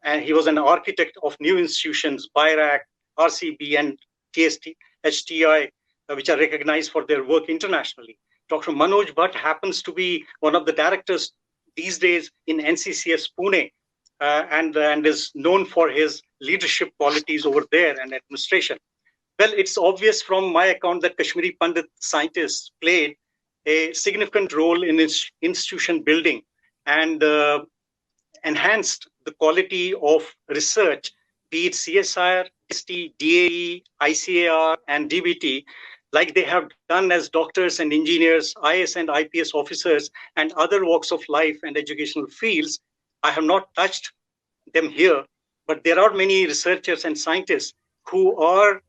and he was an architect of new institutions, BIRAC, RCB, and TST, HTI, which are recognized for their work internationally. Dr. Manoj Bhatt happens to be one of the directors these days in NCCS Pune, and is known for his leadership qualities over there and administration. Well, it's obvious from my account that Kashmiri Pandit scientists played a significant role in its institution building and enhanced the quality of research, be it CSIR, ST, DAE, ICAR, and DBT, like they have done as doctors and engineers, IS and IPS officers, and other walks of life and educational fields. I have not touched them here, but there are many researchers and scientists who are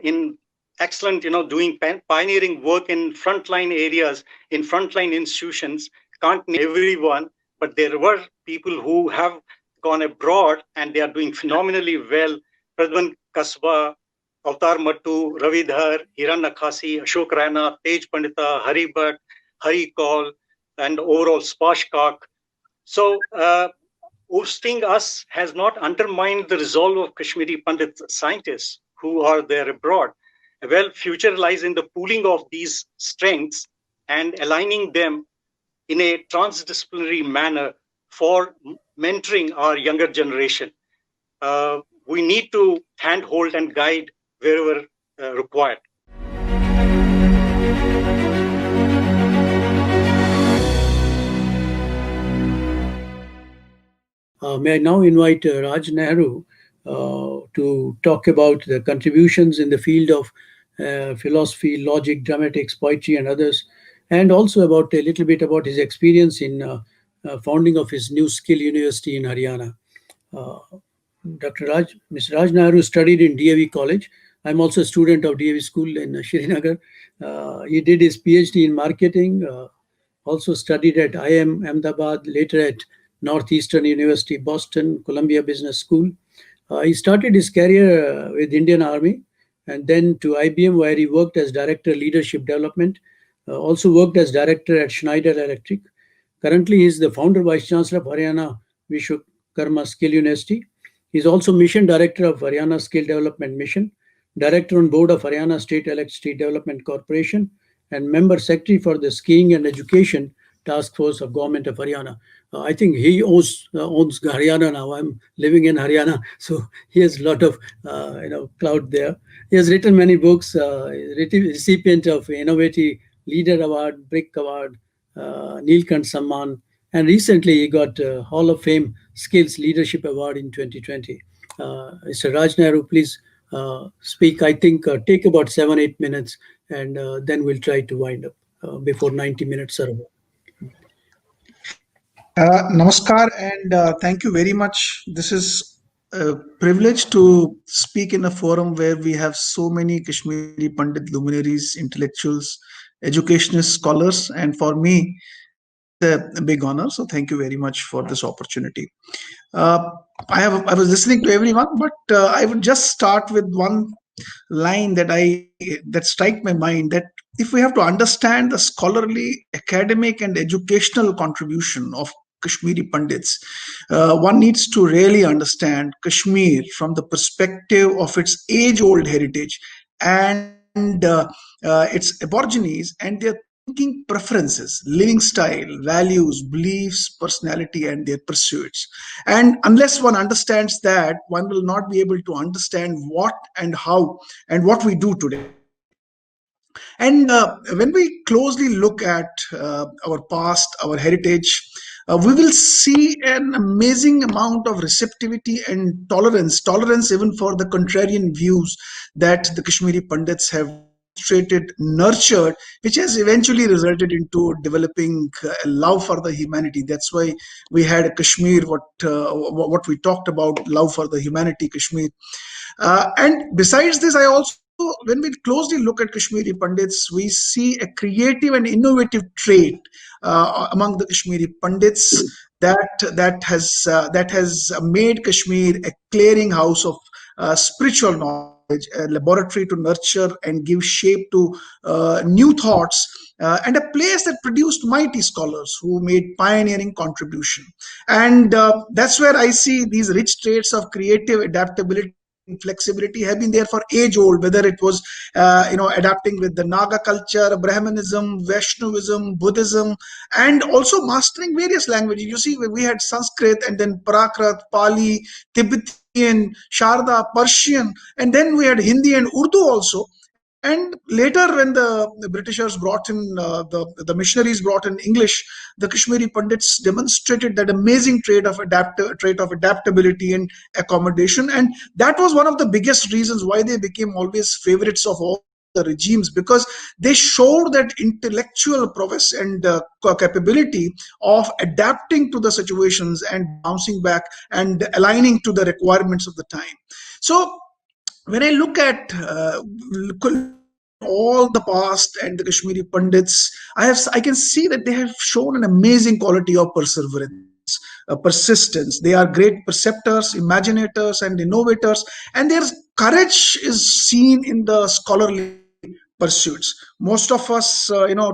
in excellent, doing pioneering work in frontline areas, in frontline institutions. Can't name everyone, but there were people who have gone abroad and they are doing phenomenally well. Pradhan Kasba, Avtar Mattu, Ravi Dhar, Hiran Akhasi, Ashok Rana, Tej Pandita, Hari Bhatt, Hari Kaul, and overall Spash Kak. So hosting us has not undermined the resolve of Kashmiri Pandit scientists who are there abroad. Well, future lies in the pooling of these strengths and aligning them in a transdisciplinary manner for mentoring our younger generation. We need to handhold and guide wherever required. May I now invite Raj Nehru to talk about the contributions in the field of philosophy, logic, dramatics, poetry, and others, and also about a little bit about his experience in founding of his New Skill University in Haryana. Mr. Raj Nehru studied in DAV College. I'm also a student of DAV School in Srinagar. He did his PhD in marketing, also studied at IIM Ahmedabad, later at Northeastern University, Boston, Columbia Business School. He started his career with Indian Army and then to IBM, where he worked as Director Leadership Development, also worked as Director at Schneider Electric. Currently, he is the Founder Vice Chancellor of Haryana Vishwakarma Skill University. He is also Mission Director of Haryana Skill Development Mission, Director on Board of Haryana State Electricity Development Corporation, and Member Secretary for the Skiing and Education Task Force of Government of Haryana. I think he owns Haryana now. I'm living in Haryana, so he has a lot of clout there. He has written many books, recipient of Innovative Leader Award, BRIC Award, Neelkant Samman, and recently he got Hall of Fame Skills Leadership Award in 2020. Mr. Raj Nehru, please speak. I think take about 7-8 minutes, and then we'll try to wind up before 90 minutes are over. Namaskar, and thank you very much. This is a privilege to speak in a forum where we have so many Kashmiri Pandit luminaries, intellectuals, educationists, scholars, and for me, it's a big honor. So thank you very much for this opportunity. I was listening to everyone, but I would just start with one line that strike my mind, that if we have to understand the scholarly, academic, and educational contribution of Kashmiri Pandits, one needs to really understand Kashmir from the perspective of its age-old heritage and its aborigines and their thinking preferences, living style, values, beliefs, personality, and their pursuits. And unless one understands that, one will not be able to understand what and how and what we do today. And when we closely look at our past, our heritage, we will see an amazing amount of receptivity and tolerance even for the contrarian views that the Kashmiri Pandits have nurtured, which has eventually resulted into developing a love for the humanity. That's why we had Kashmir, what we talked about, love for the humanity, Kashmir. And besides this, I also, when we closely look at Kashmiri Pandits, we see a creative and innovative trait among the Kashmiri Pandits that has made Kashmir a clearinghouse of spiritual knowledge, a laboratory to nurture and give shape to new thoughts, and a place that produced mighty scholars who made pioneering contribution. And that's where I see these rich traits of creative adaptability, flexibility have been there for age old, whether it was adapting with the Naga culture, Brahmanism, Vaishnavism, Buddhism, and also mastering various languages. You see, we had Sanskrit, and then Prakrit, Pali, Tibetan, Sharda, Persian, and then we had Hindi and Urdu also. And later, when the Britishers brought in the missionaries brought in English, the Kashmiri Pandits demonstrated that amazing trait of adaptability and accommodation, and that was one of the biggest reasons why they became always favorites of all the regimes, because they showed that intellectual prowess and capability of adapting to the situations and bouncing back and aligning to the requirements of the time. So when I look at all the past and the Kashmiri Pandits, I can see that they have shown an amazing quality of perseverance, persistence. They are great perceptors, imaginators, and innovators, and their courage is seen in the scholarly pursuits. Most of us,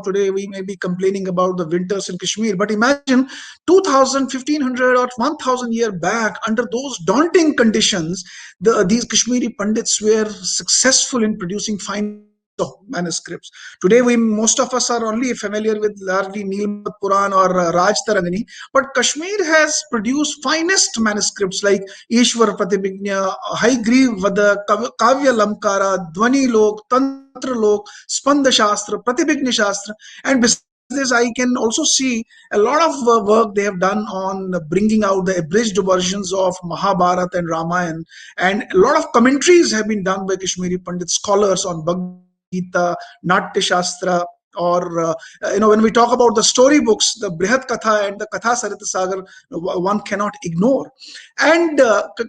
today we may be complaining about the winters in Kashmir, but imagine 2000, 1500, or 1000 years back, under those daunting conditions, these Kashmiri Pandits were successful in producing fine of manuscripts. Today, most of us are only familiar with largely Nilmad Puran or Raj Tarangani, but Kashmir has produced finest manuscripts like Ishwar Pratibhignya, Haigriv Vada, Kavya Lamkara, Dwani Lok, Tantra Lok, Spanda Shastra, Pratibhignya Shastra, and besides this, I can also see a lot of work they have done on bringing out the abridged versions of Mahabharata and Ramayana, and a lot of commentaries have been done by Kashmiri Pandit scholars on Bhagavad Gita, Natya Shastra, or when we talk about the storybooks, the Brihat Katha and the Katha Sarita Sagar, one cannot ignore. And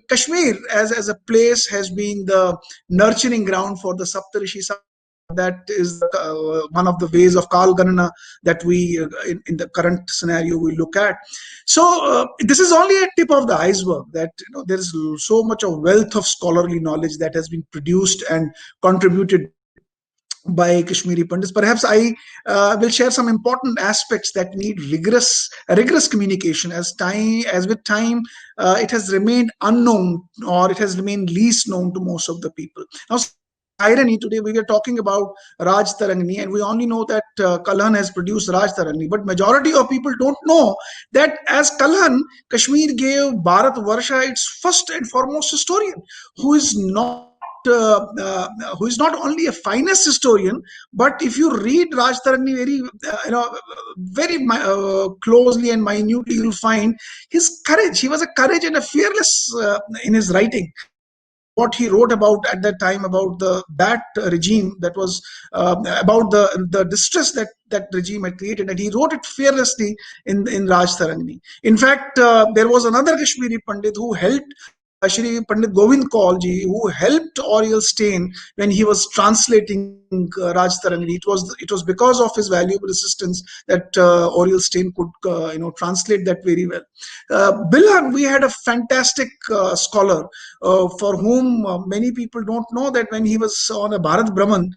Kashmir as a place has been the nurturing ground for the Saptarishi. That is one of the ways of Kal Ganana that we, in the current scenario, we look at. So this is only a tip of the iceberg. That there is so much of wealth of scholarly knowledge that has been produced and contributed by Kashmiri Pandits. Perhaps I will share some important aspects that need rigorous communication. As with time, it has remained unknown, or it has remained least known to most of the people. Now, irony, today we were talking about Raj Tarangani, and we only know that Kalhan has produced Raj Tarangani, but majority of people don't know that as Kalhan, Kashmir gave Bharat Varsha its first and foremost historian, who is not only a finest historian, but if you read Raj Tarangani very closely and minutely, you'll find his courage. He was a courage and a fearless in his writing. What he wrote about at that time about that regime, that was about the distress that regime had created, and he wrote it fearlessly in Raj Tarangani. In fact, there was another Kashmiri Pandit who helped, Shri Pandit Govind Kaulji, who helped Oriel Stain when he was translating Raj Tarangani. It was because of his valuable assistance that Oriel Stain could translate that very well. Bilhan, we had a fantastic scholar for whom many people don't know that when he was on a Bharat Brahman,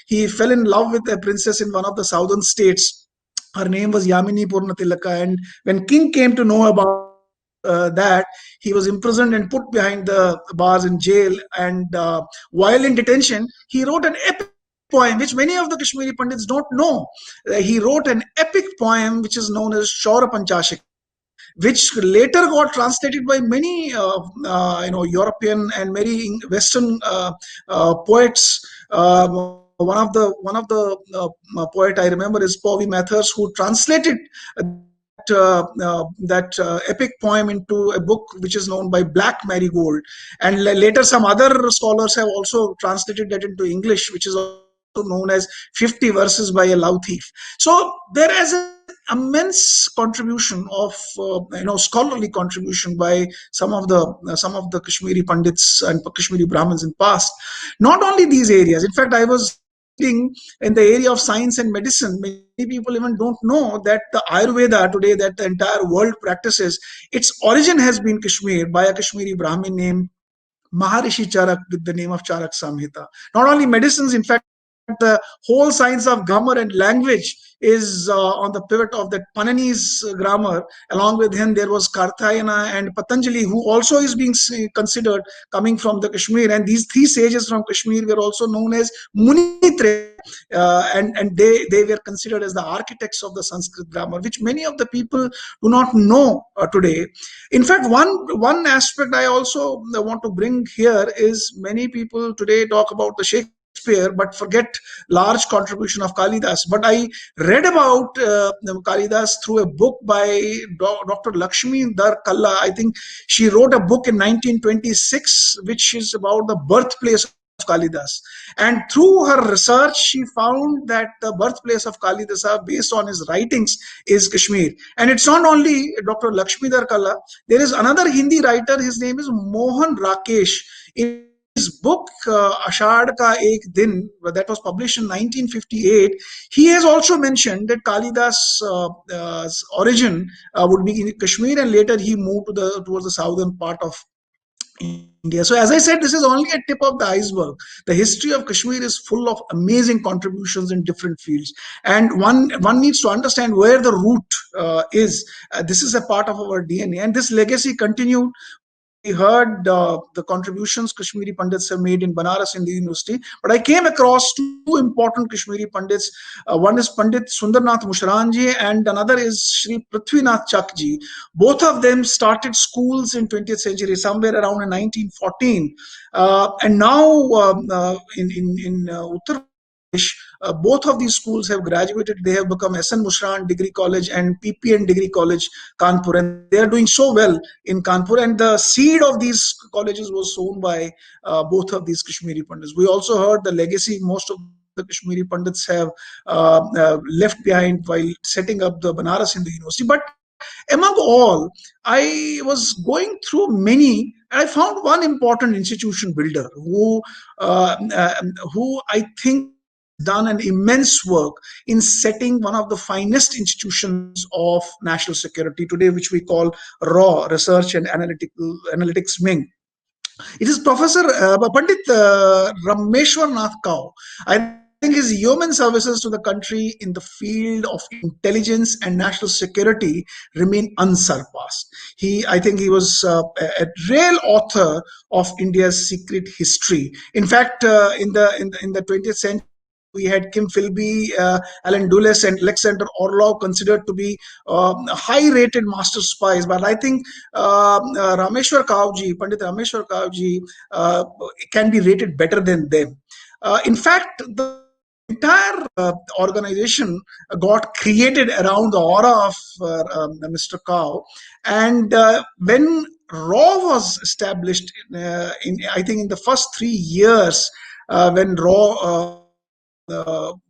he fell in love with a princess in one of the southern states. Her name was Yamini Purnatilaka, and when king came to know about that, he was imprisoned and put behind the bars in jail, and while in detention, he wrote an epic poem which many of the Kashmiri Pandits don't know. He wrote an epic poem which is known as Shaura Panchashik, which later got translated by many European and many Western poets. One of the poet I remember is Povey Mathers, who translated that epic poem into a book which is known by Black Marigold, and later some other scholars have also translated that into English, which is also known as 50 Verses by a Love Thief. So there is an immense contribution of scholarly contribution by some of the Kashmiri Pandits and Kashmiri Brahmins in past. Not only these areas. In fact, I was in the area of science and medicine. Many people even don't know that the Ayurveda today, that the entire world practices, its origin has been Kashmir by a Kashmiri Brahmin named Maharishi Charak with the name of Charak Samhita. Not only medicines, in fact, the whole science of grammar and language is on the pivot of that Panini's grammar. Along with him, there was Karthayana and Patanjali, who also is being considered coming from the Kashmir. And these three sages from Kashmir were also known as Munitre, and they were considered as the architects of the Sanskrit grammar, which many of the people do not know today. In fact, one aspect I also want to bring here is many people today talk about the Shakespeare, but forget large contribution of Kalidas. But I read about Kalidas through a book by Dr. Lakshmi Dar Kalla. I think she wrote a book in 1926, which is about the birthplace of Kalidas. And through her research, she found that the birthplace of Kalidasa, based on his writings, is Kashmir. And it's not only Dr. Lakshmidhar Kalla. There is another Hindi writer. His name is Mohan Rakesh. In his book Ashad Ka Ek Din, that was published in 1958, he has also mentioned that Kalidas' origin would be in Kashmir, and later he moved towards the southern part of India. So as I said, this is only a tip of the iceberg. The history of Kashmir is full of amazing contributions in different fields, and one needs to understand where the root is. This is a part of our DNA, and this legacy continued. We heard the contributions Kashmiri Pandits have made in Banaras Hindu University, but I came across two important Kashmiri Pandits. One is Pandit Sundarnath Mushranji and another is Shri Prithvinath Chakji. Both of them started schools in 20th century, somewhere around in 1914. And now in Uttar both of these schools have graduated. They have become SN Mushran Degree College and PPN Degree College, Kanpur, and they are doing so well in Kanpur. And the seed of these colleges was sown by both of these Kashmiri Pandits. We also heard the legacy most of the Kashmiri Pandits have left behind while setting up the Banaras Hindu University. But among all, I was going through many, and I found one important institution builder who I think done an immense work in setting one of the finest institutions of national security today, which we call RAW, Research and Analytics Wing. It is Professor Pandit Rameshwar Nath Kao. I think his yeoman services to the country in the field of intelligence and national security remain unsurpassed. I think he was a real author of India's secret history. In fact, in the 20th century, we had Kim Philby, Alan Dulles, and Alexander Orlov considered to be high-rated master spies. But I think Rameshwar Kaoji, Pandit Rameshwar Kaoji, can be rated better than them. In fact, the entire organization got created around the aura of Mr. Kao. And when RAW was established, I think in the first 3 years, when RAW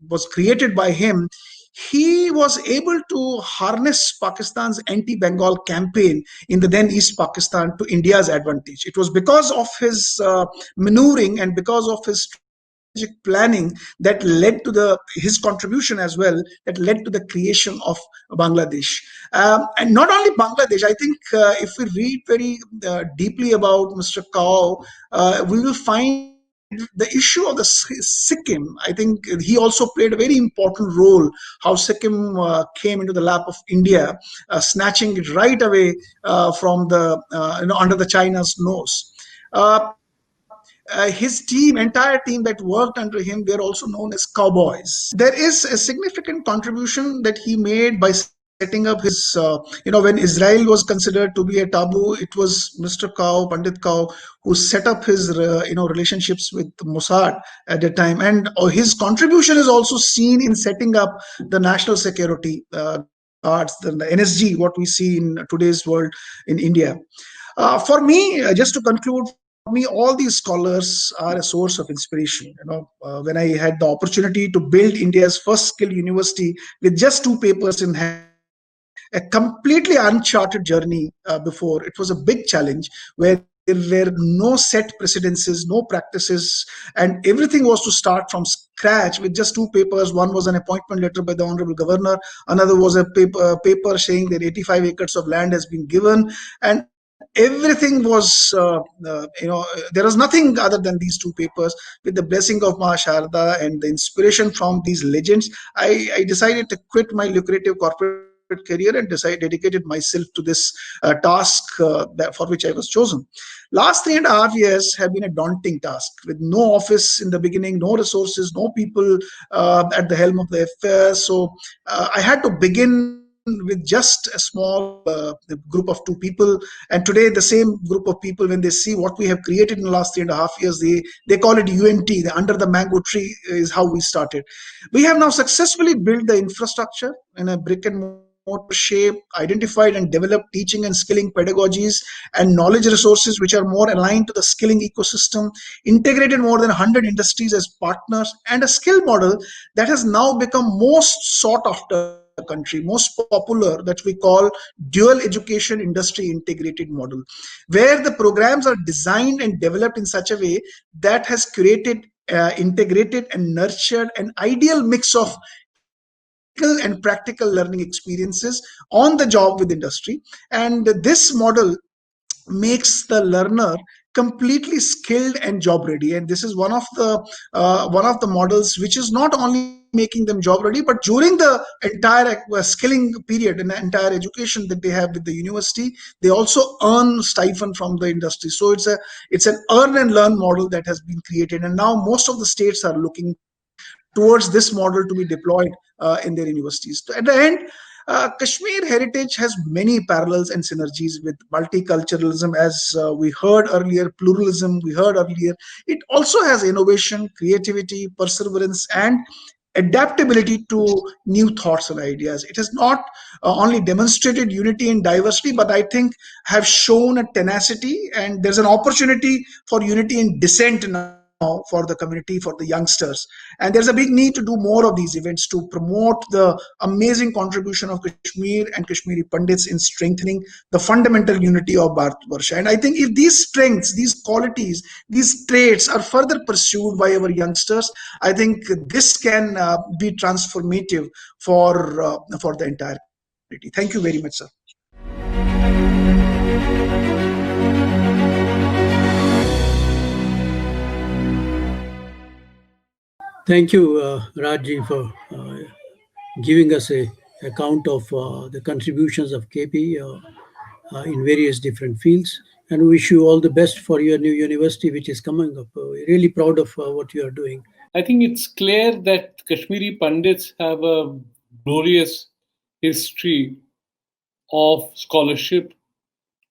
was created by him, he was able to harness Pakistan's anti-Bengal campaign in the then East Pakistan to India's advantage. It was because of his maneuvering and because of his strategic planning that led to his contribution as well, that led to the creation of Bangladesh. And not only Bangladesh, I think if we read very deeply about Mr. Kao, we will find the issue of the Sikkim. I think he also played a very important role, how Sikkim came into the lap of India, snatching it right away from under the China's nose. His entire team that worked under him, were also known as cowboys. There is a significant contribution that he made by setting up his, when Israel was considered to be a taboo, it was Mr. Kao, Pandit Kao, who set up his, relationships with Mossad at the time. And his contribution is also seen in setting up the national security guards, the NSG, what we see in today's world in India. For me, just to conclude, for me, all these scholars are a source of inspiration. When I had the opportunity to build India's first skill university with just 2 papers in hand, a completely uncharted journey before. It was a big challenge where were no set precedences, no practices, and everything was to start from scratch with just two papers. One was an appointment letter by the Honorable Governor, another was a paper saying that 85 acres of land has been given, and everything was, there was nothing other than these two papers. With the blessing of Ma Sharda and the inspiration from these legends, I decided to quit my lucrative corporate career and dedicated myself to this task for which I was chosen. Last 3.5 years have been a daunting task, with no office in the beginning, no resources, no people at the helm of the affairs. So I had to begin with just a small group of two people, and today the same group of people, when they see what we have created in the last 3.5 years, they call it UNT, the Under the Mango Tree is how we started. We have now successfully built the infrastructure in a brick and mortar shape, identified and developed teaching and skilling pedagogies and knowledge resources which are more aligned to the skilling ecosystem, integrated more than 100 industries as partners, and a skill model that has now become most sought after country, most popular, that we call dual education industry integrated model, where the programs are designed and developed in such a way that has created, integrated and nurtured an ideal mix of theoretical and practical learning experiences on the job with industry. And this model makes the learner completely skilled and job ready, and this is one of the models which is not only making them job ready, but during the entire skilling period and the entire education that they have with the university, they also earn stipend from the industry. So it's an earn and learn model that has been created, and now most of the states are looking towards this model to be deployed in their universities. So at the end, Kashmir heritage has many parallels and synergies with multiculturalism, as we heard earlier, pluralism, we heard earlier. It also has innovation, creativity, perseverance, and adaptability to new thoughts and ideas. It has not only demonstrated unity and diversity, but I think have shown a tenacity, and there's an opportunity for unity and dissent now for the community, for the youngsters. And there's a big need to do more of these events to promote the amazing contribution of Kashmir and Kashmiri Pandits in strengthening the fundamental unity of Bharatvarsha. And I think if these strengths, these qualities, these traits are further pursued by our youngsters, I think this can be transformative for the entire community. Thank you very much, sir. Thank you, Rajji, for giving us a account of the contributions of KP in various different fields. And wish you all the best for your new university, which is coming up. We're really proud of what you are doing. I think it's clear that Kashmiri Pandits have a glorious history of scholarship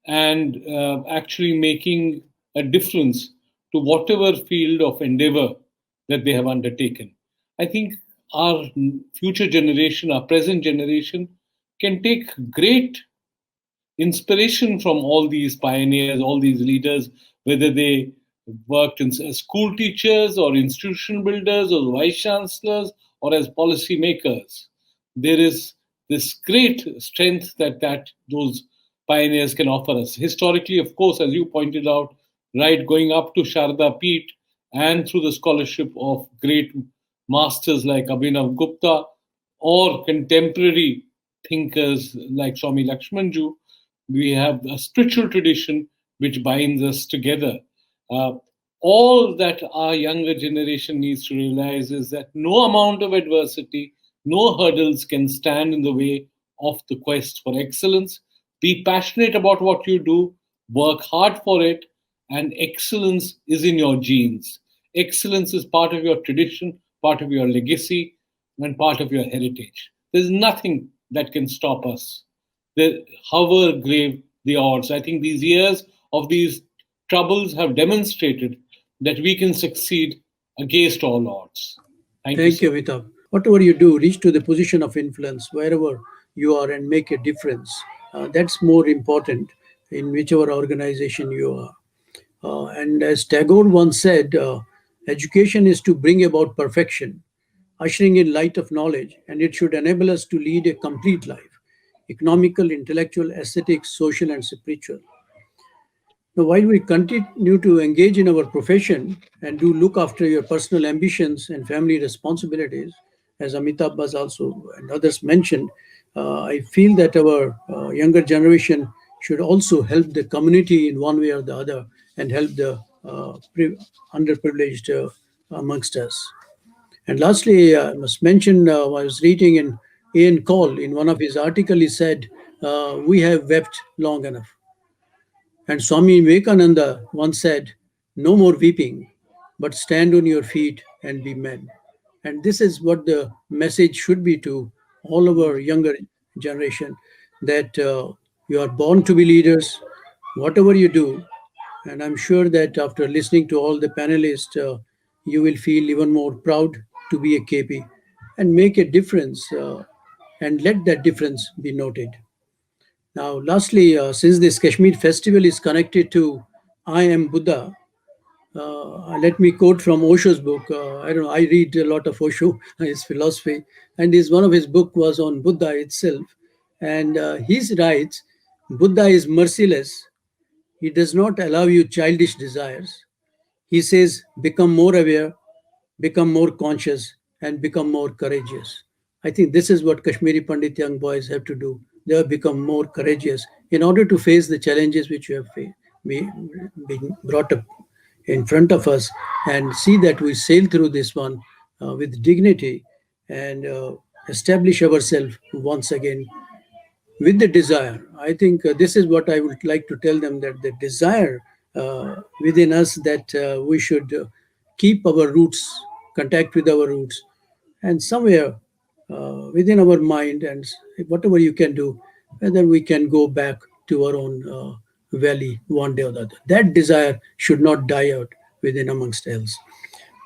and actually making a difference to whatever field of endeavor that they have undertaken. I think our future generation, our present generation, can take great inspiration from all these pioneers, all these leaders, whether they worked as school teachers or institution builders or vice chancellors or as policy makers. There is this great strength that those pioneers can offer us. Historically, of course, as you pointed out, right, going up to Sharda Peeth and through the scholarship of great masters like Abhinav Gupta or contemporary thinkers like Swami Lakshmanju, we have a spiritual tradition which binds us together. All that our younger generation needs to realize is that no amount of adversity, no hurdles can stand in the way of the quest for excellence. Be passionate about what you do, work hard for it, and excellence is in your genes. Excellence is part of your tradition, part of your legacy, and part of your heritage. There's nothing that can stop us. However grave the odds, I think these years of these troubles have demonstrated that we can succeed against all odds. Thank you, Amitabh. Whatever you do, reach to the position of influence wherever you are and make a difference. That's more important in whichever organization you are. And as Tagore once said, education is to bring about perfection, ushering in light of knowledge, and it should enable us to lead a complete life, economical, intellectual, aesthetic, social, and spiritual. Now, while we continue to engage in our profession and do look after your personal ambitions and family responsibilities, as Amitabh Baz also and others mentioned, I feel that our younger generation should also help the community in one way or the other and help the underprivileged amongst us. And lastly, I must mention, I was reading in Ian Cole, in one of his articles, he said, we have wept long enough. And Swami Vivekananda once said, no more weeping, but stand on your feet and be men. And this is what the message should be to all of our younger generation, that you are born to be leaders, whatever you do. And I'm sure that after listening to all the panelists, you will feel even more proud to be a KP and make a difference and let that difference be noted. Now, lastly, since this Kashmir festival is connected to I Am Buddha, let me quote from Osho's book. I don't know, I read a lot of Osho, his philosophy, and one of his book was on Buddha itself. And he writes, Buddha is merciless. He does not allow you childish desires. He says, become more aware, become more conscious, and become more courageous. I think this is what Kashmiri Pandit young boys have to do. They have become more courageous in order to face the challenges which you have been brought up in front of us, and see that we sail through this one with dignity and establish ourselves once again with the desire. I think this is what I would like to tell them, that the desire within us, that we should keep our roots, contact with our roots, and somewhere within our mind, and whatever you can do, whether we can go back to our own valley one day or the other. That desire should not die out within amongst else.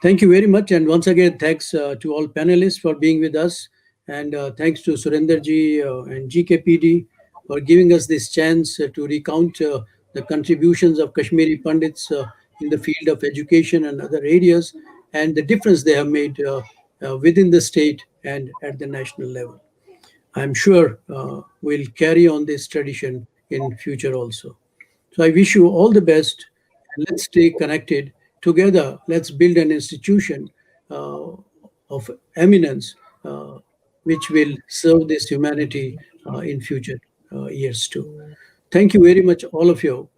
Thank you very much. And once again, thanks to all panelists for being with us. And thanks to Surenderji and GKPD for giving us this chance to recount the contributions of Kashmiri Pandits in the field of education and other areas, and the difference they have made within the state and at the national level. I'm sure we'll carry on this tradition in future also. So I wish you all the best, and let's stay connected together. Let's build an institution of eminence which will serve this humanity in future years too. Thank you very much, all of you.